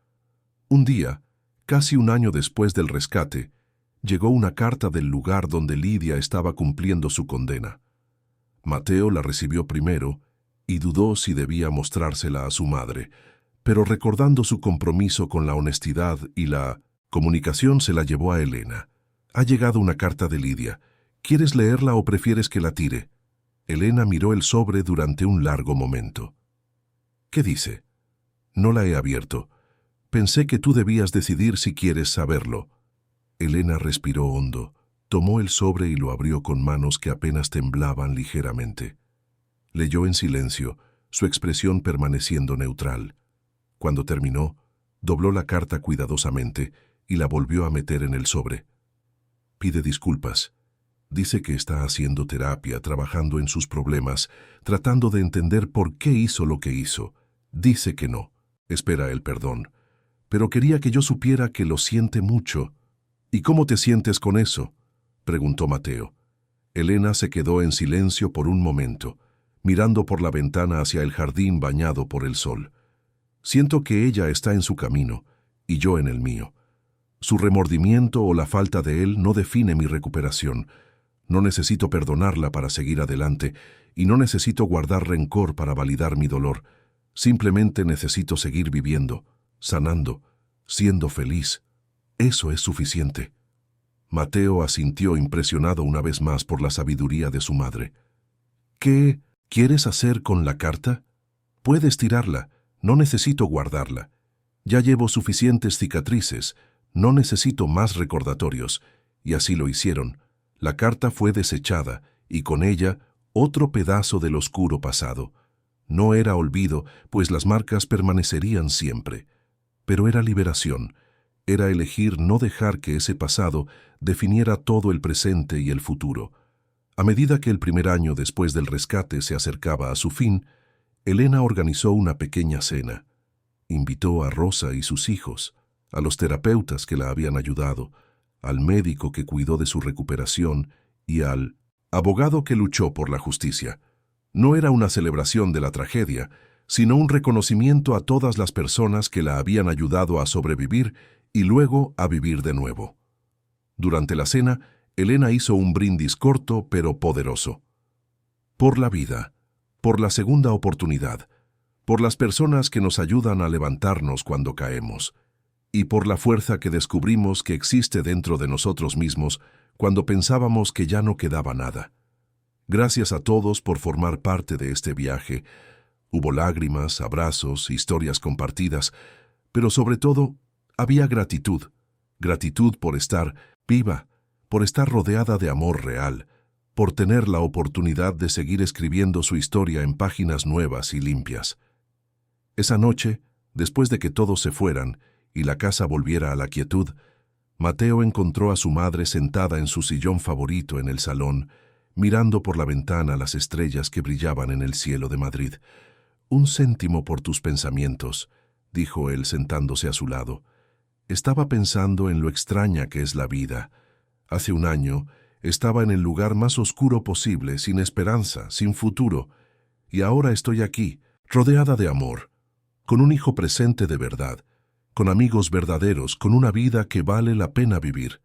Un día, casi un año después del rescate, llegó una carta del lugar donde Lidia estaba cumpliendo su condena. Mateo la recibió primero y dudó si debía mostrársela a su madre, pero recordando su compromiso con la honestidad y la comunicación se la llevó a Elena. «Ha llegado una carta de Lidia. ¿Quieres leerla o prefieres que la tire?». Elena miró el sobre durante un largo momento. «¿Qué dice?». «No la he abierto. Pensé que tú debías decidir si quieres saberlo». Elena respiró hondo, tomó el sobre y lo abrió con manos que apenas temblaban ligeramente. Leyó en silencio, su expresión permaneciendo neutral. Cuando terminó, dobló la carta cuidadosamente y la volvió a meter en el sobre. «Pide disculpas. Dice que está haciendo terapia, trabajando en sus problemas, tratando de entender por qué hizo lo que hizo. Dice que no. Espera el perdón. Pero quería que yo supiera que lo siente mucho». «¿Y cómo te sientes con eso?», preguntó Mateo. Elena se quedó en silencio por un momento. mirando por la ventana hacia el jardín bañado por el sol. Siento que ella está en su camino y yo en el mío. Su remordimiento o la falta de él no define mi recuperación. No necesito perdonarla para seguir adelante y no necesito guardar rencor para validar mi dolor. Simplemente necesito seguir viviendo, sanando, siendo feliz. Eso es suficiente. Mateo asintió impresionado una vez más por la sabiduría de su madre. ¿Qué quieres hacer con la carta? Puedes tirarla, no necesito guardarla. Ya llevo suficientes cicatrices, no necesito más recordatorios. Y así lo hicieron. La carta fue desechada y con ella otro pedazo del oscuro pasado. No era olvido, pues las marcas permanecerían siempre. Pero era liberación. Era elegir no dejar que ese pasado definiera todo el presente y el futuro. A medida que el primer año después del rescate se acercaba a su fin, Elena organizó una pequeña cena. Invitó a Rosa y sus hijos, a los terapeutas que la habían ayudado, al médico que cuidó de su recuperación y al abogado que luchó por la justicia. No era una celebración de la tragedia, sino un reconocimiento a todas las personas que la habían ayudado a sobrevivir y luego a vivir de nuevo. Durante la cena, Elena hizo un brindis corto pero poderoso. Por la vida, por la segunda oportunidad, por las personas que nos ayudan a levantarnos cuando caemos, y por la fuerza que descubrimos que existe dentro de nosotros mismos cuando pensábamos que ya no quedaba nada. Gracias a todos por formar parte de este viaje. Hubo lágrimas, abrazos, historias compartidas, pero sobre todo había gratitud. Gratitud por estar viva, por estar rodeada de amor real, por tener la oportunidad de seguir escribiendo su historia en páginas nuevas y limpias. Esa noche, después de que todos se fueran y la casa volviera a la quietud, Mateo encontró a su madre sentada en su sillón favorito en el salón, mirando por la ventana las estrellas que brillaban en el cielo de Madrid. «Un céntimo por tus pensamientos», dijo él sentándose a su lado. «Estaba pensando en lo extraña que es la vida. Hace un año estaba en el lugar más oscuro posible, sin esperanza, sin futuro, y ahora estoy aquí, rodeada de amor, con un hijo presente de verdad, con amigos verdaderos, con una vida que vale la pena vivir.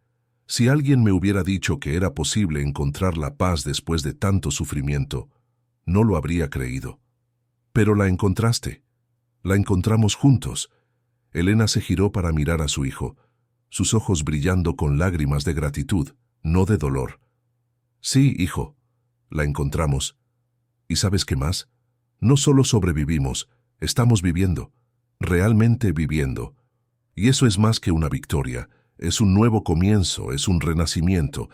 Si alguien me hubiera dicho que era posible encontrar la paz después de tanto sufrimiento, no lo habría creído. Pero la encontraste. La encontramos juntos». Elena se giró para mirar a su hijo, sus ojos brillando con lágrimas de gratitud, no de dolor. «Sí, hijo, la encontramos. ¿Y sabes qué más? No solo sobrevivimos, estamos viviendo, realmente viviendo. Y eso es más que una victoria, es un nuevo comienzo, es un renacimiento,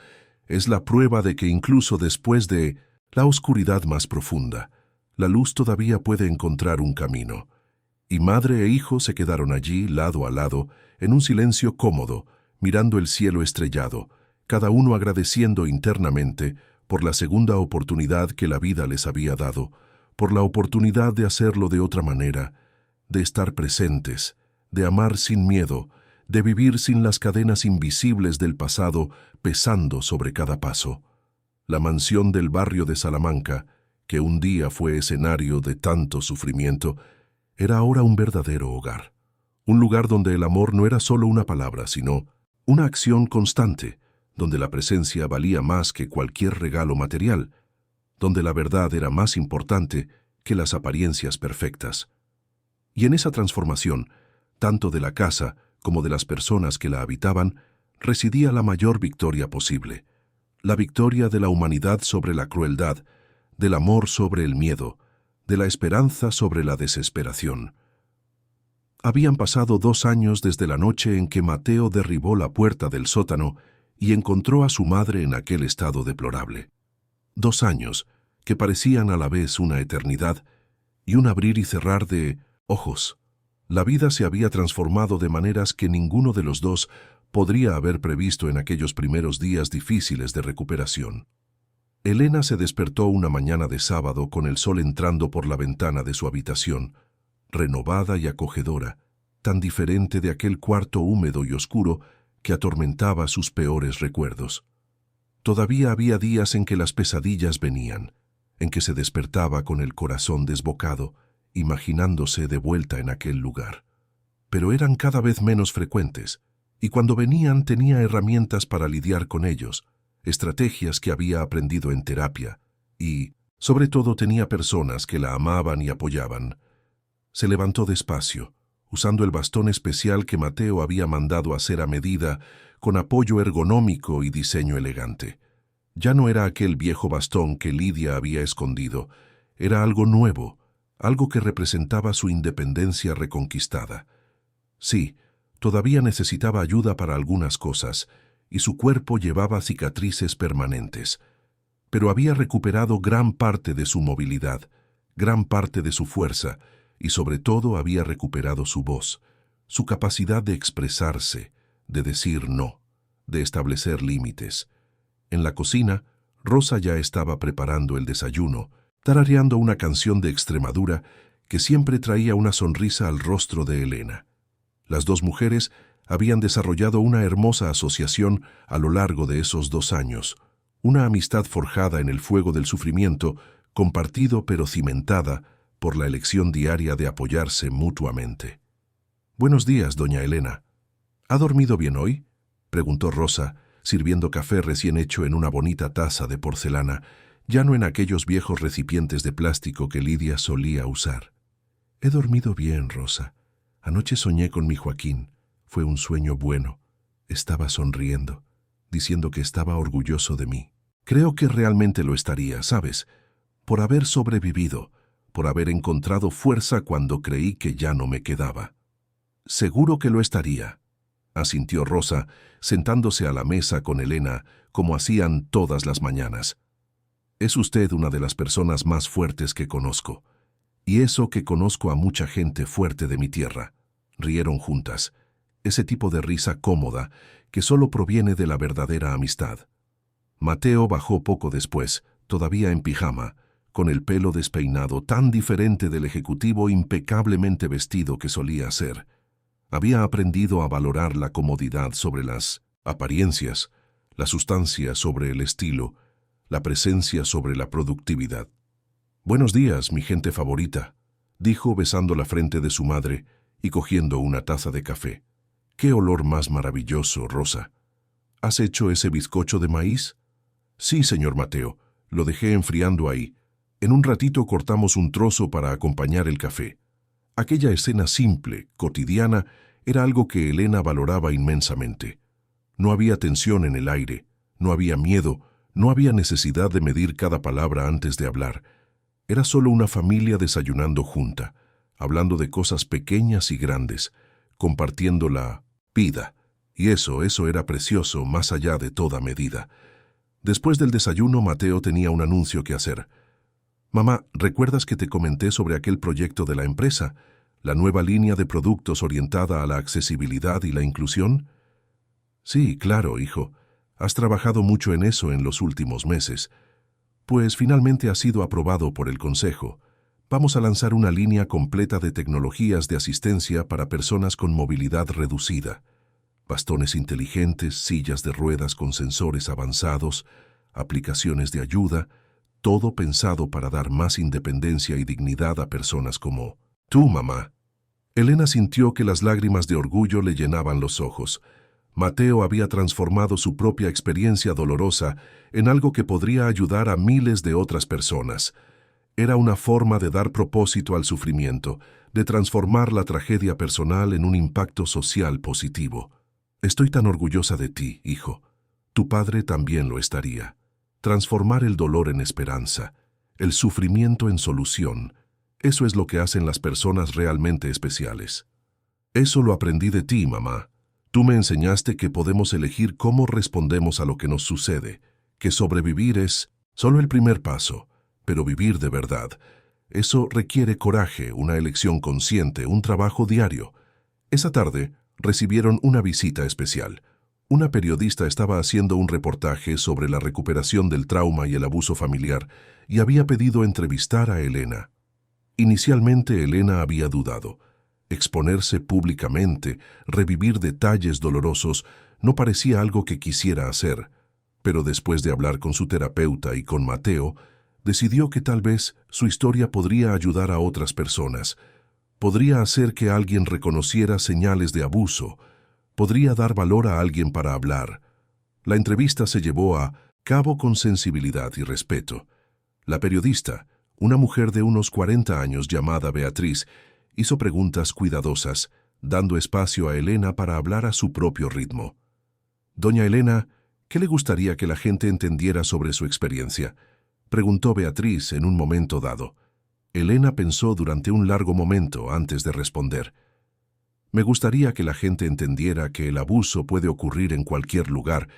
es la prueba de que incluso después de la oscuridad más profunda, la luz todavía puede encontrar un camino». Y madre e hijo se quedaron allí, lado a lado, en un silencio cómodo, mirando el cielo estrellado, cada uno agradeciendo internamente por la segunda oportunidad que la vida les había dado, por la oportunidad de hacerlo de otra manera, de estar presentes, de amar sin miedo, de vivir sin las cadenas invisibles del pasado pesando sobre cada paso. La mansión del barrio de Salamanca, que un día fue escenario de tanto sufrimiento, era ahora un verdadero hogar, un lugar donde el amor no era solo una palabra, sino una acción constante, donde la presencia valía más que cualquier regalo material, donde la verdad era más importante que las apariencias perfectas. Y en esa transformación, tanto de la casa como de las personas que la habitaban, residía la mayor victoria posible, la victoria de la humanidad sobre la crueldad, del amor sobre el miedo, de la esperanza sobre la desesperación. Habían pasado 2 años desde la noche en que Mateo derribó la puerta del sótano y encontró a su madre en aquel estado deplorable. 2 años que parecían a la vez una eternidad y un abrir y cerrar de ojos. La vida se había transformado de maneras que ninguno de los dos podría haber previsto en aquellos primeros días difíciles de recuperación. Elena se despertó una mañana de sábado con el sol entrando por la ventana de su habitación, renovada y acogedora, tan diferente de aquel cuarto húmedo y oscuro que atormentaba sus peores recuerdos. Todavía había días en que las pesadillas venían, en que se despertaba con el corazón desbocado, imaginándose de vuelta en aquel lugar. Pero eran cada vez menos frecuentes, y cuando venían tenía herramientas para lidiar con ellos, estrategias que había aprendido en terapia, y, sobre todo, tenía personas que la amaban y apoyaban. Se levantó despacio, usando el bastón especial que Mateo había mandado hacer a medida, con apoyo ergonómico y diseño elegante. Ya no era aquel viejo bastón que Lidia había escondido, era algo nuevo, algo que representaba su independencia reconquistada. Sí, todavía necesitaba ayuda para algunas cosas, y su cuerpo llevaba cicatrices permanentes. Pero había recuperado gran parte de su movilidad, gran parte de su fuerza, y sobre todo había recuperado su voz, su capacidad de expresarse, de decir no, de establecer límites. En la cocina, Rosa ya estaba preparando el desayuno, tarareando una canción de Extremadura que siempre traía una sonrisa al rostro de Elena. Las dos mujeres habían desarrollado una hermosa asociación a lo largo de esos 2 años, una amistad forjada en el fuego del sufrimiento, compartido pero cimentada por la elección diaria de apoyarse mutuamente. «Buenos días, doña Elena. ¿Ha dormido bien hoy?», preguntó Rosa, sirviendo café recién hecho en una bonita taza de porcelana, ya no en aquellos viejos recipientes de plástico que Lidia solía usar. «He dormido bien, Rosa. Anoche soñé con mi Joaquín. Fue un sueño bueno. Estaba sonriendo, diciendo que estaba orgulloso de mí. Creo que realmente lo estaría, ¿sabes? Por haber sobrevivido, por haber encontrado fuerza cuando creí que ya no me quedaba». «Seguro que lo estaría», asintió Rosa, sentándose a la mesa con Elena, como hacían todas las mañanas. «Es usted una de las personas más fuertes que conozco. Y eso que conozco a mucha gente fuerte de mi tierra». Rieron juntas, ese tipo de risa cómoda que solo proviene de la verdadera amistad. Mateo bajó poco después, todavía en pijama, con el pelo despeinado, tan diferente del ejecutivo impecablemente vestido que solía ser. Había aprendido a valorar la comodidad sobre las apariencias, la sustancia sobre el estilo, la presencia sobre la productividad. «Buenos días, mi gente favorita», dijo besando la frente de su madre y cogiendo una taza de café. «Qué olor más maravilloso, Rosa. ¿Has hecho ese bizcocho de maíz?». «Sí, señor Mateo, lo dejé enfriando ahí. En un ratito cortamos un trozo para acompañar el café». Aquella escena simple, cotidiana, era algo que Elena valoraba inmensamente. No había tensión en el aire, no había miedo, no había necesidad de medir cada palabra antes de hablar. Era solo una familia desayunando junta, hablando de cosas pequeñas y grandes, compartiendo la vida, y eso era precioso más allá de toda medida. Después del desayuno, Mateo tenía un anuncio que hacer. «Mamá, ¿recuerdas que te comenté sobre aquel proyecto de la empresa, la nueva línea de productos orientada a la accesibilidad y la inclusión?» «Sí, claro, hijo. Has trabajado mucho en eso en los últimos meses. Pues finalmente ha sido aprobado por el Consejo. Vamos a lanzar una línea completa de tecnologías de asistencia para personas con movilidad reducida. Bastones inteligentes, sillas de ruedas con sensores avanzados, aplicaciones de ayuda, todo pensado para dar más independencia y dignidad a personas como tú, mamá». Elena sintió que las lágrimas de orgullo le llenaban los ojos. Mateo había transformado su propia experiencia dolorosa en algo que podría ayudar a miles de otras personas. Era una forma de dar propósito al sufrimiento, de transformar la tragedia personal en un impacto social positivo. «Estoy tan orgullosa de ti, hijo. Tu padre también lo estaría. Transformar el dolor en esperanza, el sufrimiento en solución, eso es lo que hacen las personas realmente especiales. Eso lo aprendí de ti, mamá. Tú me enseñaste que podemos elegir cómo respondemos a lo que nos sucede, que sobrevivir es solo el primer paso, pero vivir de verdad. Eso requiere coraje, una elección consciente, un trabajo diario». Esa tarde recibieron una visita especial. Una periodista estaba haciendo un reportaje sobre la recuperación del trauma y el abuso familiar y había pedido entrevistar a Elena. Inicialmente Elena había dudado. Exponerse públicamente, revivir detalles dolorosos, no parecía algo que quisiera hacer, pero después de hablar con su terapeuta y con Mateo, Decidió que tal vez su historia podría ayudar a otras personas, podría hacer que alguien reconociera señales de abuso, podría dar valor a alguien para hablar. La entrevista se llevó a cabo con sensibilidad y respeto. La periodista, una mujer de unos 40 años llamada Beatriz, hizo preguntas cuidadosas, dando espacio a Elena para hablar a su propio ritmo. «Doña Elena, ¿qué le gustaría que la gente entendiera sobre su experiencia?», preguntó Beatriz en un momento dado. Elena pensó durante un largo momento antes de responder. «Me gustaría que la gente entendiera que el abuso puede ocurrir en cualquier lugar,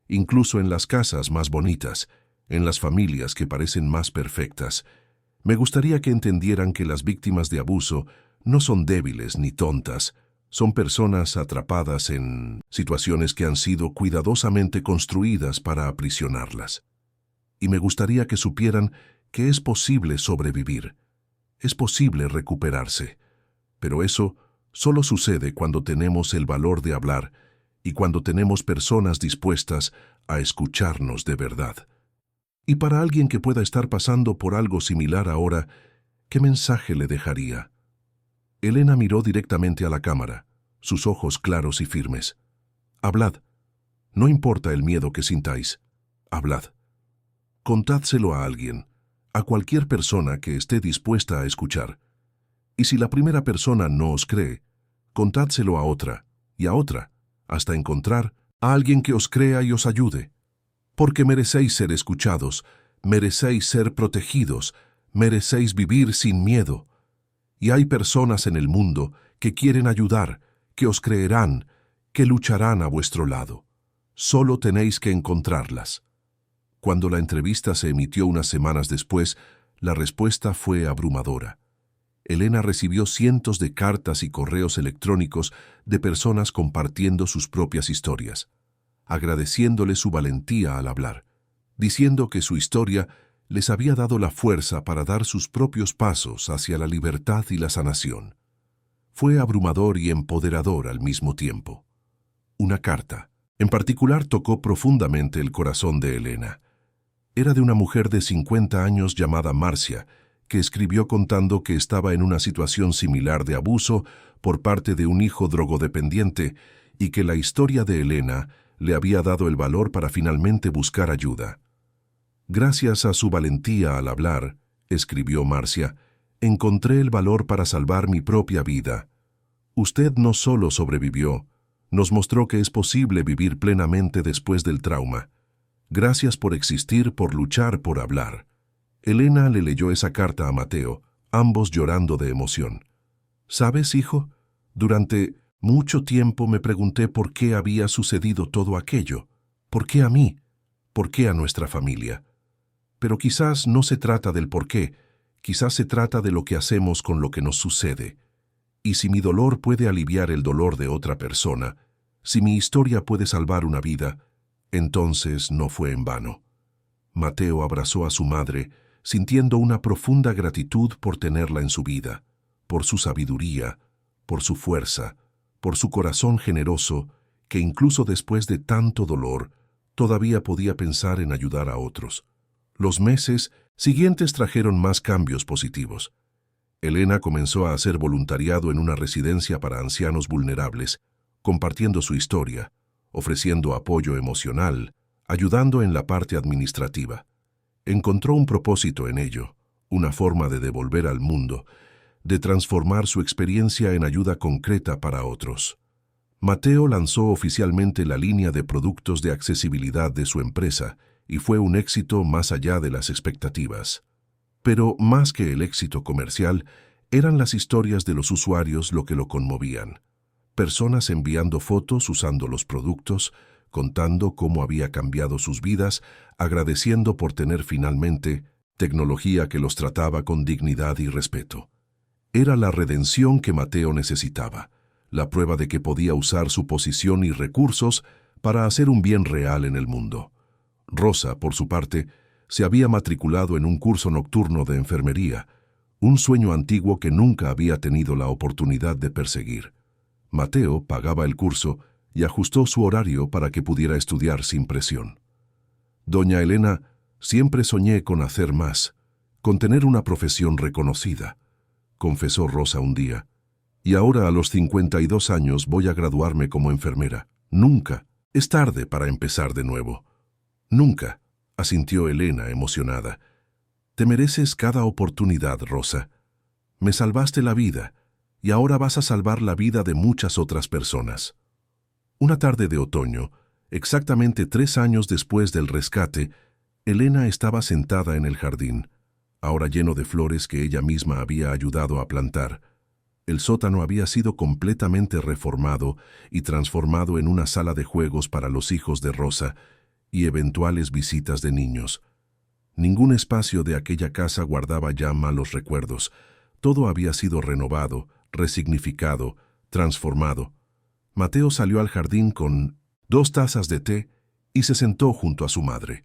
incluso en las casas más bonitas, en las familias que parecen más perfectas. Me gustaría que entendieran que las víctimas de abuso no son débiles ni tontas, son personas atrapadas en situaciones que han sido cuidadosamente construidas para aprisionarlas. Y me gustaría que supieran que es posible sobrevivir, es posible recuperarse, pero eso solo sucede cuando tenemos el valor de hablar y cuando tenemos personas dispuestas a escucharnos de verdad». Y para alguien que pueda estar pasando por algo similar ahora, ¿qué mensaje le dejaría? Elena miró directamente a la cámara, sus ojos claros y firmes. «Hablad. No importa el miedo que sintáis. Hablad. Contádselo a alguien, a cualquier persona que esté dispuesta a escuchar. Y si la primera persona no os cree, contádselo a otra, y a otra, hasta encontrar a alguien que os crea y os ayude. Porque merecéis ser escuchados, merecéis ser protegidos, merecéis vivir sin miedo. Y hay personas en el mundo que quieren ayudar, que os creerán, que lucharán a vuestro lado. Solo tenéis que encontrarlas». Cuando la entrevista se emitió unas semanas después, la respuesta fue abrumadora. Elena recibió cientos de cartas y correos electrónicos de personas compartiendo sus propias historias, agradeciéndole su valentía al hablar, diciendo que su historia les había dado la fuerza para dar sus propios pasos hacia la libertad y la sanación. Fue abrumador y empoderador al mismo tiempo. Una carta, en particular, tocó profundamente el corazón de Elena. Era de una mujer de 50 años llamada Marcia, que escribió contando que estaba en una situación similar de abuso por parte de un hijo drogodependiente y que la historia de Elena le había dado el valor para finalmente buscar ayuda. «Gracias a su valentía al hablar», escribió Marcia, «encontré el valor para salvar mi propia vida. Usted no solo sobrevivió, nos mostró que es posible vivir plenamente después del trauma. Gracias por existir, por luchar, por hablar». Elena le leyó esa carta a Mateo, ambos llorando de emoción. «¿Sabes, hijo? Durante mucho tiempo me pregunté por qué había sucedido todo aquello. ¿Por qué a mí? ¿Por qué a nuestra familia? Pero quizás no se trata del por qué, quizás se trata de lo que hacemos con lo que nos sucede. Y si mi dolor puede aliviar el dolor de otra persona, si mi historia puede salvar una vida, entonces no fue en vano». Mateo abrazó a su madre, sintiendo una profunda gratitud por tenerla en su vida, por su sabiduría, por su fuerza, por su corazón generoso, que incluso después de tanto dolor, todavía podía pensar en ayudar a otros. Los meses siguientes trajeron más cambios positivos. Elena comenzó a hacer voluntariado en una residencia para ancianos vulnerables, compartiendo su historia, ofreciendo apoyo emocional, ayudando en la parte administrativa. Encontró un propósito en ello, una forma de devolver al mundo, de transformar su experiencia en ayuda concreta para otros. Mateo lanzó oficialmente la línea de productos de accesibilidad de su empresa y fue un éxito más allá de las expectativas. Pero más que el éxito comercial, eran las historias de los usuarios lo que lo conmovían. Personas enviando fotos usando los productos, contando cómo había cambiado sus vidas, agradeciendo por tener finalmente tecnología que los trataba con dignidad y respeto. Era la redención que Mateo necesitaba, la prueba de que podía usar su posición y recursos para hacer un bien real en el mundo. Rosa, por su parte, se había matriculado en un curso nocturno de enfermería, un sueño antiguo que nunca había tenido la oportunidad de perseguir. Mateo pagaba el curso y ajustó su horario para que pudiera estudiar sin presión. «Doña Elena, siempre soñé con hacer más», con tener una profesión reconocida, confesó Rosa un día. Y ahora a los 52 años voy a graduarme como enfermera. Nunca. Es tarde para empezar de nuevo. Nunca, asintió Elena emocionada. Te mereces cada oportunidad, Rosa. Me salvaste la vida, y ahora vas a salvar la vida de muchas otras personas. Una tarde de otoño, exactamente 3 años después del rescate, Elena estaba sentada en el jardín, ahora lleno de flores que ella misma había ayudado a plantar. El sótano había sido completamente reformado y transformado en una sala de juegos para los hijos de Rosa y eventuales visitas de niños. Ningún espacio de aquella casa guardaba ya malos recuerdos. Todo había sido renovado, resignificado, transformado. Mateo salió al jardín con 2 tazas de té y se sentó junto a su madre.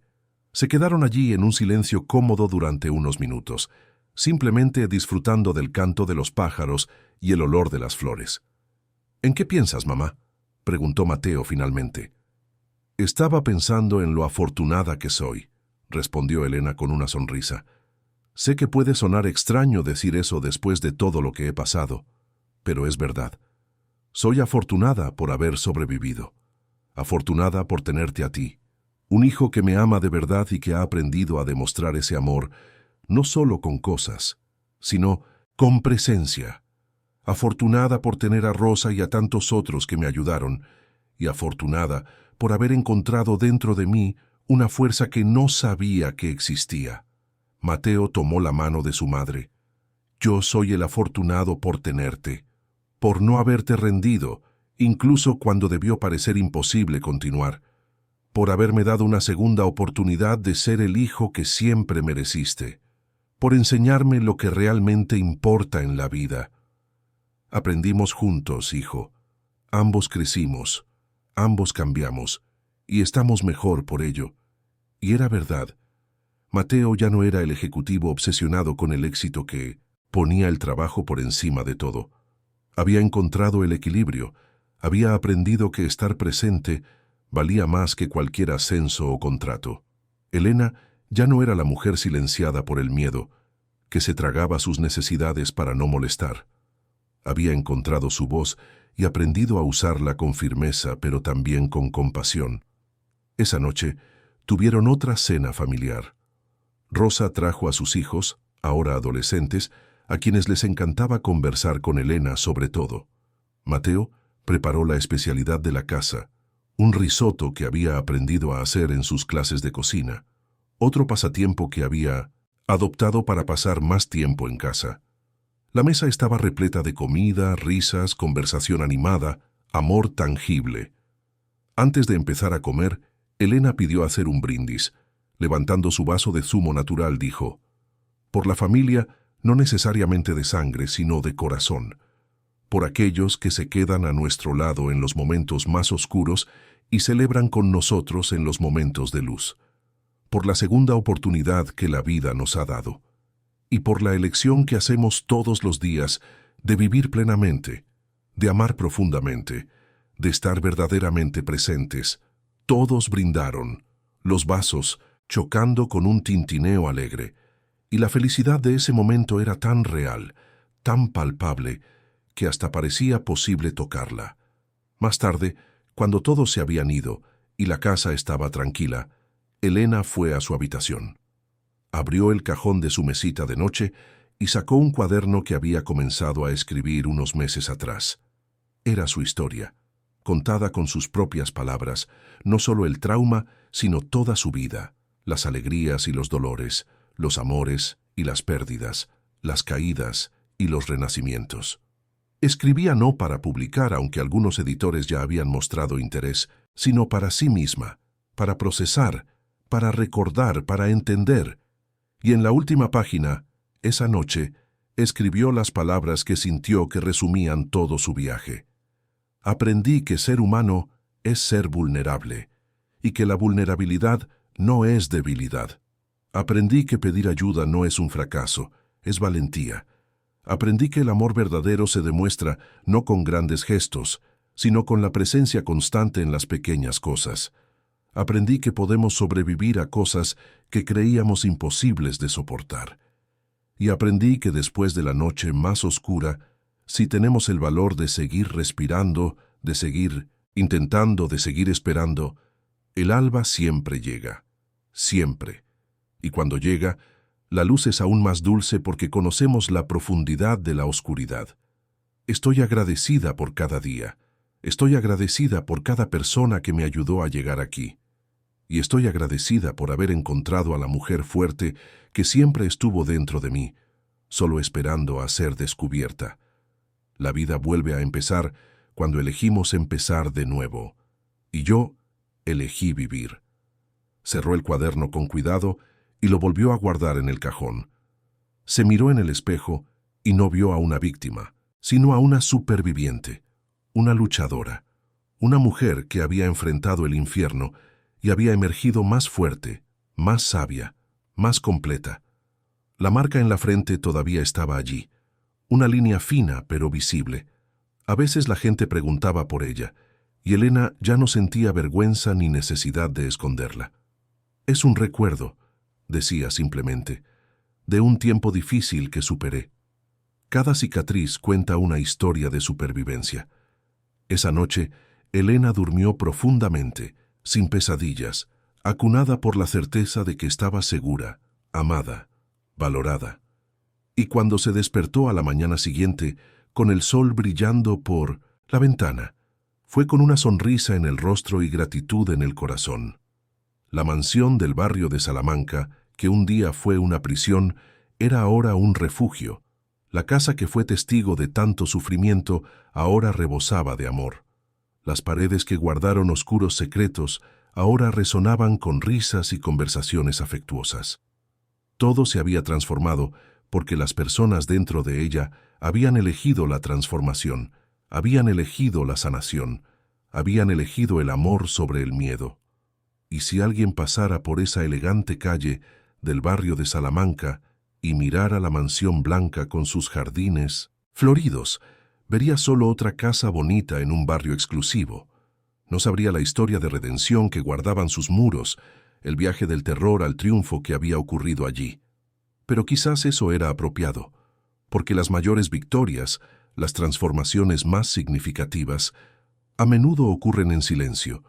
Se quedaron allí en un silencio cómodo durante unos minutos, simplemente disfrutando del canto de los pájaros y el olor de las flores. «¿En qué piensas, mamá?», preguntó Mateo finalmente. «Estaba pensando en lo afortunada que soy», respondió Elena con una sonrisa. «Sé que puede sonar extraño decir eso después de todo lo que he pasado, pero es verdad. Soy afortunada por haber sobrevivido, afortunada por tenerte a ti, un hijo que me ama de verdad y que ha aprendido a demostrar ese amor no solo con cosas, sino con presencia. Afortunada por tener a Rosa y a tantos otros que me ayudaron, y afortunada por haber encontrado dentro de mí una fuerza que no sabía que existía». Mateo tomó la mano de su madre. «Yo soy el afortunado por tenerte, por no haberte rendido, incluso cuando debió parecer imposible continuar, por haberme dado una segunda oportunidad de ser el hijo que siempre mereciste, por enseñarme lo que realmente importa en la vida. Aprendimos juntos, hijo. Ambos crecimos, ambos cambiamos, y estamos mejor por ello». Y era verdad. Mateo ya no era el ejecutivo obsesionado con el éxito que ponía el trabajo por encima de todo. Había encontrado el equilibrio, había aprendido que estar presente valía más que cualquier ascenso o contrato. Elena ya no era la mujer silenciada por el miedo, que se tragaba sus necesidades para no molestar. Había encontrado su voz y aprendido a usarla con firmeza, pero también con compasión. Esa noche tuvieron otra cena familiar. Rosa trajo a sus hijos, ahora adolescentes, a quienes les encantaba conversar con Elena sobre todo. Mateo preparó la especialidad de la casa, un risotto que había aprendido a hacer en sus clases de cocina, otro pasatiempo que había adoptado para pasar más tiempo en casa. La mesa estaba repleta de comida, risas, conversación animada, amor tangible. Antes de empezar a comer, Elena pidió hacer un brindis. Levantando su vaso de zumo natural, dijo: «Por la familia, no necesariamente de sangre, sino de corazón. Por aquellos que se quedan a nuestro lado en los momentos más oscuros y celebran con nosotros en los momentos de luz. Por la segunda oportunidad que la vida nos ha dado. Y por la elección que hacemos todos los días de vivir plenamente, de amar profundamente, de estar verdaderamente presentes». Todos brindaron, los vasos chocando con un tintineo alegre, y la felicidad de ese momento era tan real, tan palpable, que hasta parecía posible tocarla. Más tarde, cuando todos se habían ido y la casa estaba tranquila, Elena fue a su habitación. Abrió el cajón de su mesita de noche y sacó un cuaderno que había comenzado a escribir unos meses atrás. Era su historia, contada con sus propias palabras, no solo el trauma, sino toda su vida, las alegrías y los dolores, los amores y las pérdidas, las caídas y los renacimientos. Escribía no para publicar, aunque algunos editores ya habían mostrado interés, sino para sí misma, para procesar, para recordar, para entender. Y en la última página, esa noche, escribió las palabras que sintió que resumían todo su viaje. Aprendí que ser humano es ser vulnerable, y que la vulnerabilidad no es debilidad. Aprendí que pedir ayuda no es un fracaso, es valentía. Aprendí que el amor verdadero se demuestra no con grandes gestos, sino con la presencia constante en las pequeñas cosas. Aprendí que podemos sobrevivir a cosas que creíamos imposibles de soportar, y aprendí que después de la noche más oscura, si tenemos el valor de seguir respirando, de seguir intentando, de seguir esperando, el alba siempre llega, siempre. Y cuando llega, la luz es aún más dulce porque conocemos la profundidad de la oscuridad. Estoy agradecida por cada día. Estoy agradecida por cada persona que me ayudó a llegar aquí. Y estoy agradecida por haber encontrado a la mujer fuerte que siempre estuvo dentro de mí, solo esperando a ser descubierta. La vida vuelve a empezar cuando elegimos empezar de nuevo. Y yo elegí vivir. Cerró el cuaderno con cuidado y lo volvió a guardar en el cajón. Se miró en el espejo y no vio a una víctima, sino a una superviviente, una luchadora, una mujer que había enfrentado el infierno y había emergido más fuerte, más sabia, más completa. La marca en la frente todavía estaba allí, una línea fina pero visible. A veces la gente preguntaba por ella, y Elena ya no sentía vergüenza ni necesidad de esconderla. Es un recuerdo, decía simplemente, de un tiempo difícil que superé. Cada cicatriz cuenta una historia de supervivencia. Esa noche, Elena durmió profundamente, sin pesadillas, acunada por la certeza de que estaba segura, amada, valorada. Y cuando se despertó a la mañana siguiente, con el sol brillando por la ventana, fue con una sonrisa en el rostro y gratitud en el corazón. La mansión del barrio de Salamanca, que un día fue una prisión, era ahora un refugio. La casa que fue testigo de tanto sufrimiento ahora rebosaba de amor. Las paredes que guardaron oscuros secretos ahora resonaban con risas y conversaciones afectuosas. Todo se había transformado porque las personas dentro de ella habían elegido la transformación, habían elegido la sanación, habían elegido el amor sobre el miedo. Y si alguien pasara por esa elegante calle del barrio de Salamanca y mirara la mansión blanca con sus jardines floridos, vería solo otra casa bonita en un barrio exclusivo. No sabría la historia de redención que guardaban sus muros, el viaje del terror al triunfo que había ocurrido allí. Pero quizás eso era apropiado, porque las mayores victorias, las transformaciones más significativas, a menudo ocurren en silencio,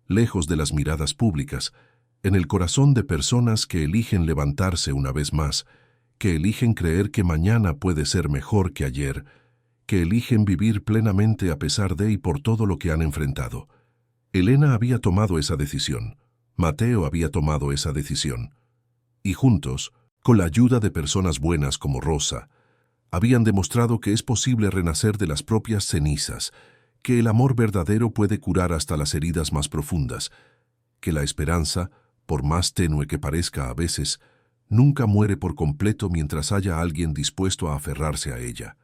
lejos de las miradas públicas, en el corazón de personas que eligen levantarse una vez más, que eligen creer que mañana puede ser mejor que ayer, que eligen vivir plenamente a pesar de y por todo lo que han enfrentado. Elena había tomado esa decisión, Mateo había tomado esa decisión, y juntos, con la ayuda de personas buenas como Rosa, habían demostrado que es posible renacer de las propias cenizas, que el amor verdadero puede curar hasta las heridas más profundas, que la esperanza, por más tenue que parezca a veces, nunca muere por completo mientras haya alguien dispuesto a aferrarse a ella.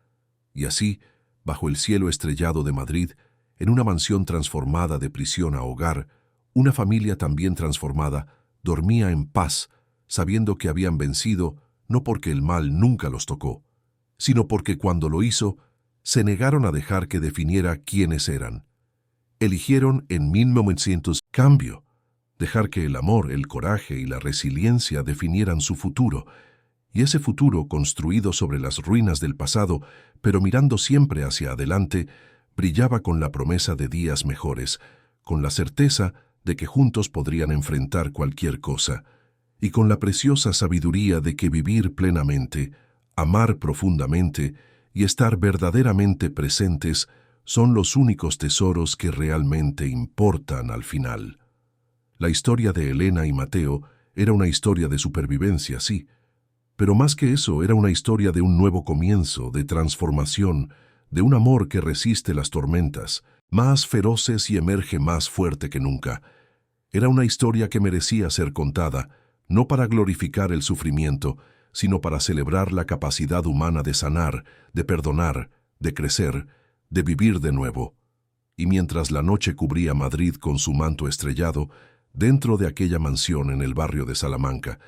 Y así, bajo el cielo estrellado de Madrid, en una mansión transformada de prisión a hogar, una familia también transformada dormía en paz, sabiendo que habían vencido no porque el mal nunca los tocó, sino porque cuando lo hizo, se negaron a dejar que definiera quiénes eran. Eligieron en 1900 cambio, dejar que el amor, el coraje y la resiliencia definieran su futuro, y ese futuro construido sobre las ruinas del pasado, pero mirando siempre hacia adelante, brillaba con la promesa de días mejores, con la certeza de que juntos podrían enfrentar cualquier cosa, y con la preciosa sabiduría de que vivir plenamente, amar profundamente y estar verdaderamente presentes son los únicos tesoros que realmente importan al final. La historia de Elena y Mateo era una historia de supervivencia, sí, pero más que eso era una historia de un nuevo comienzo, de transformación, de un amor que resiste las tormentas, más feroces y emerge más fuerte que nunca. Era una historia que merecía ser contada, no para glorificar el sufrimiento, sino para celebrar la capacidad humana de sanar, de perdonar, de crecer, de vivir de nuevo. Y mientras la noche cubría Madrid con su manto estrellado, dentro de aquella mansión en el barrio de Salamanca,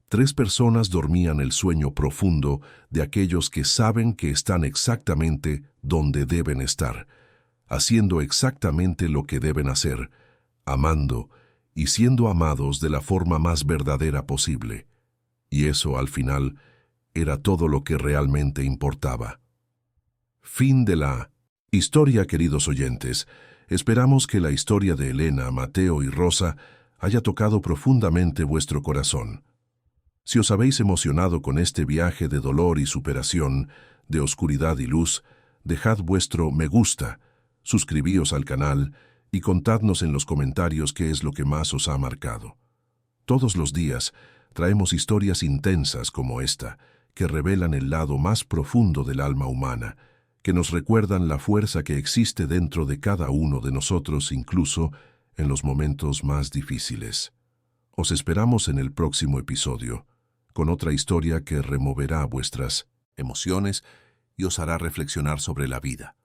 3 personas dormían el sueño profundo de aquellos que saben que están exactamente donde deben estar, haciendo exactamente lo que deben hacer, amando y siendo amados de la forma más verdadera posible. Y eso, al final, era todo lo que realmente importaba. Fin de la historia, queridos oyentes. Esperamos que la historia de Elena, Mateo y Rosa haya tocado profundamente vuestro corazón. Si os habéis emocionado con este viaje de dolor y superación, de oscuridad y luz, dejad vuestro me gusta, suscribíos al canal y contadnos en los comentarios qué es lo que más os ha marcado. Todos los días traemos historias intensas como esta, que revelan el lado más profundo del alma humana, que nos recuerdan la fuerza que existe dentro de cada uno de nosotros, incluso en los momentos más difíciles. Os esperamos en el próximo episodio, con otra historia que removerá vuestras emociones y os hará reflexionar sobre la vida.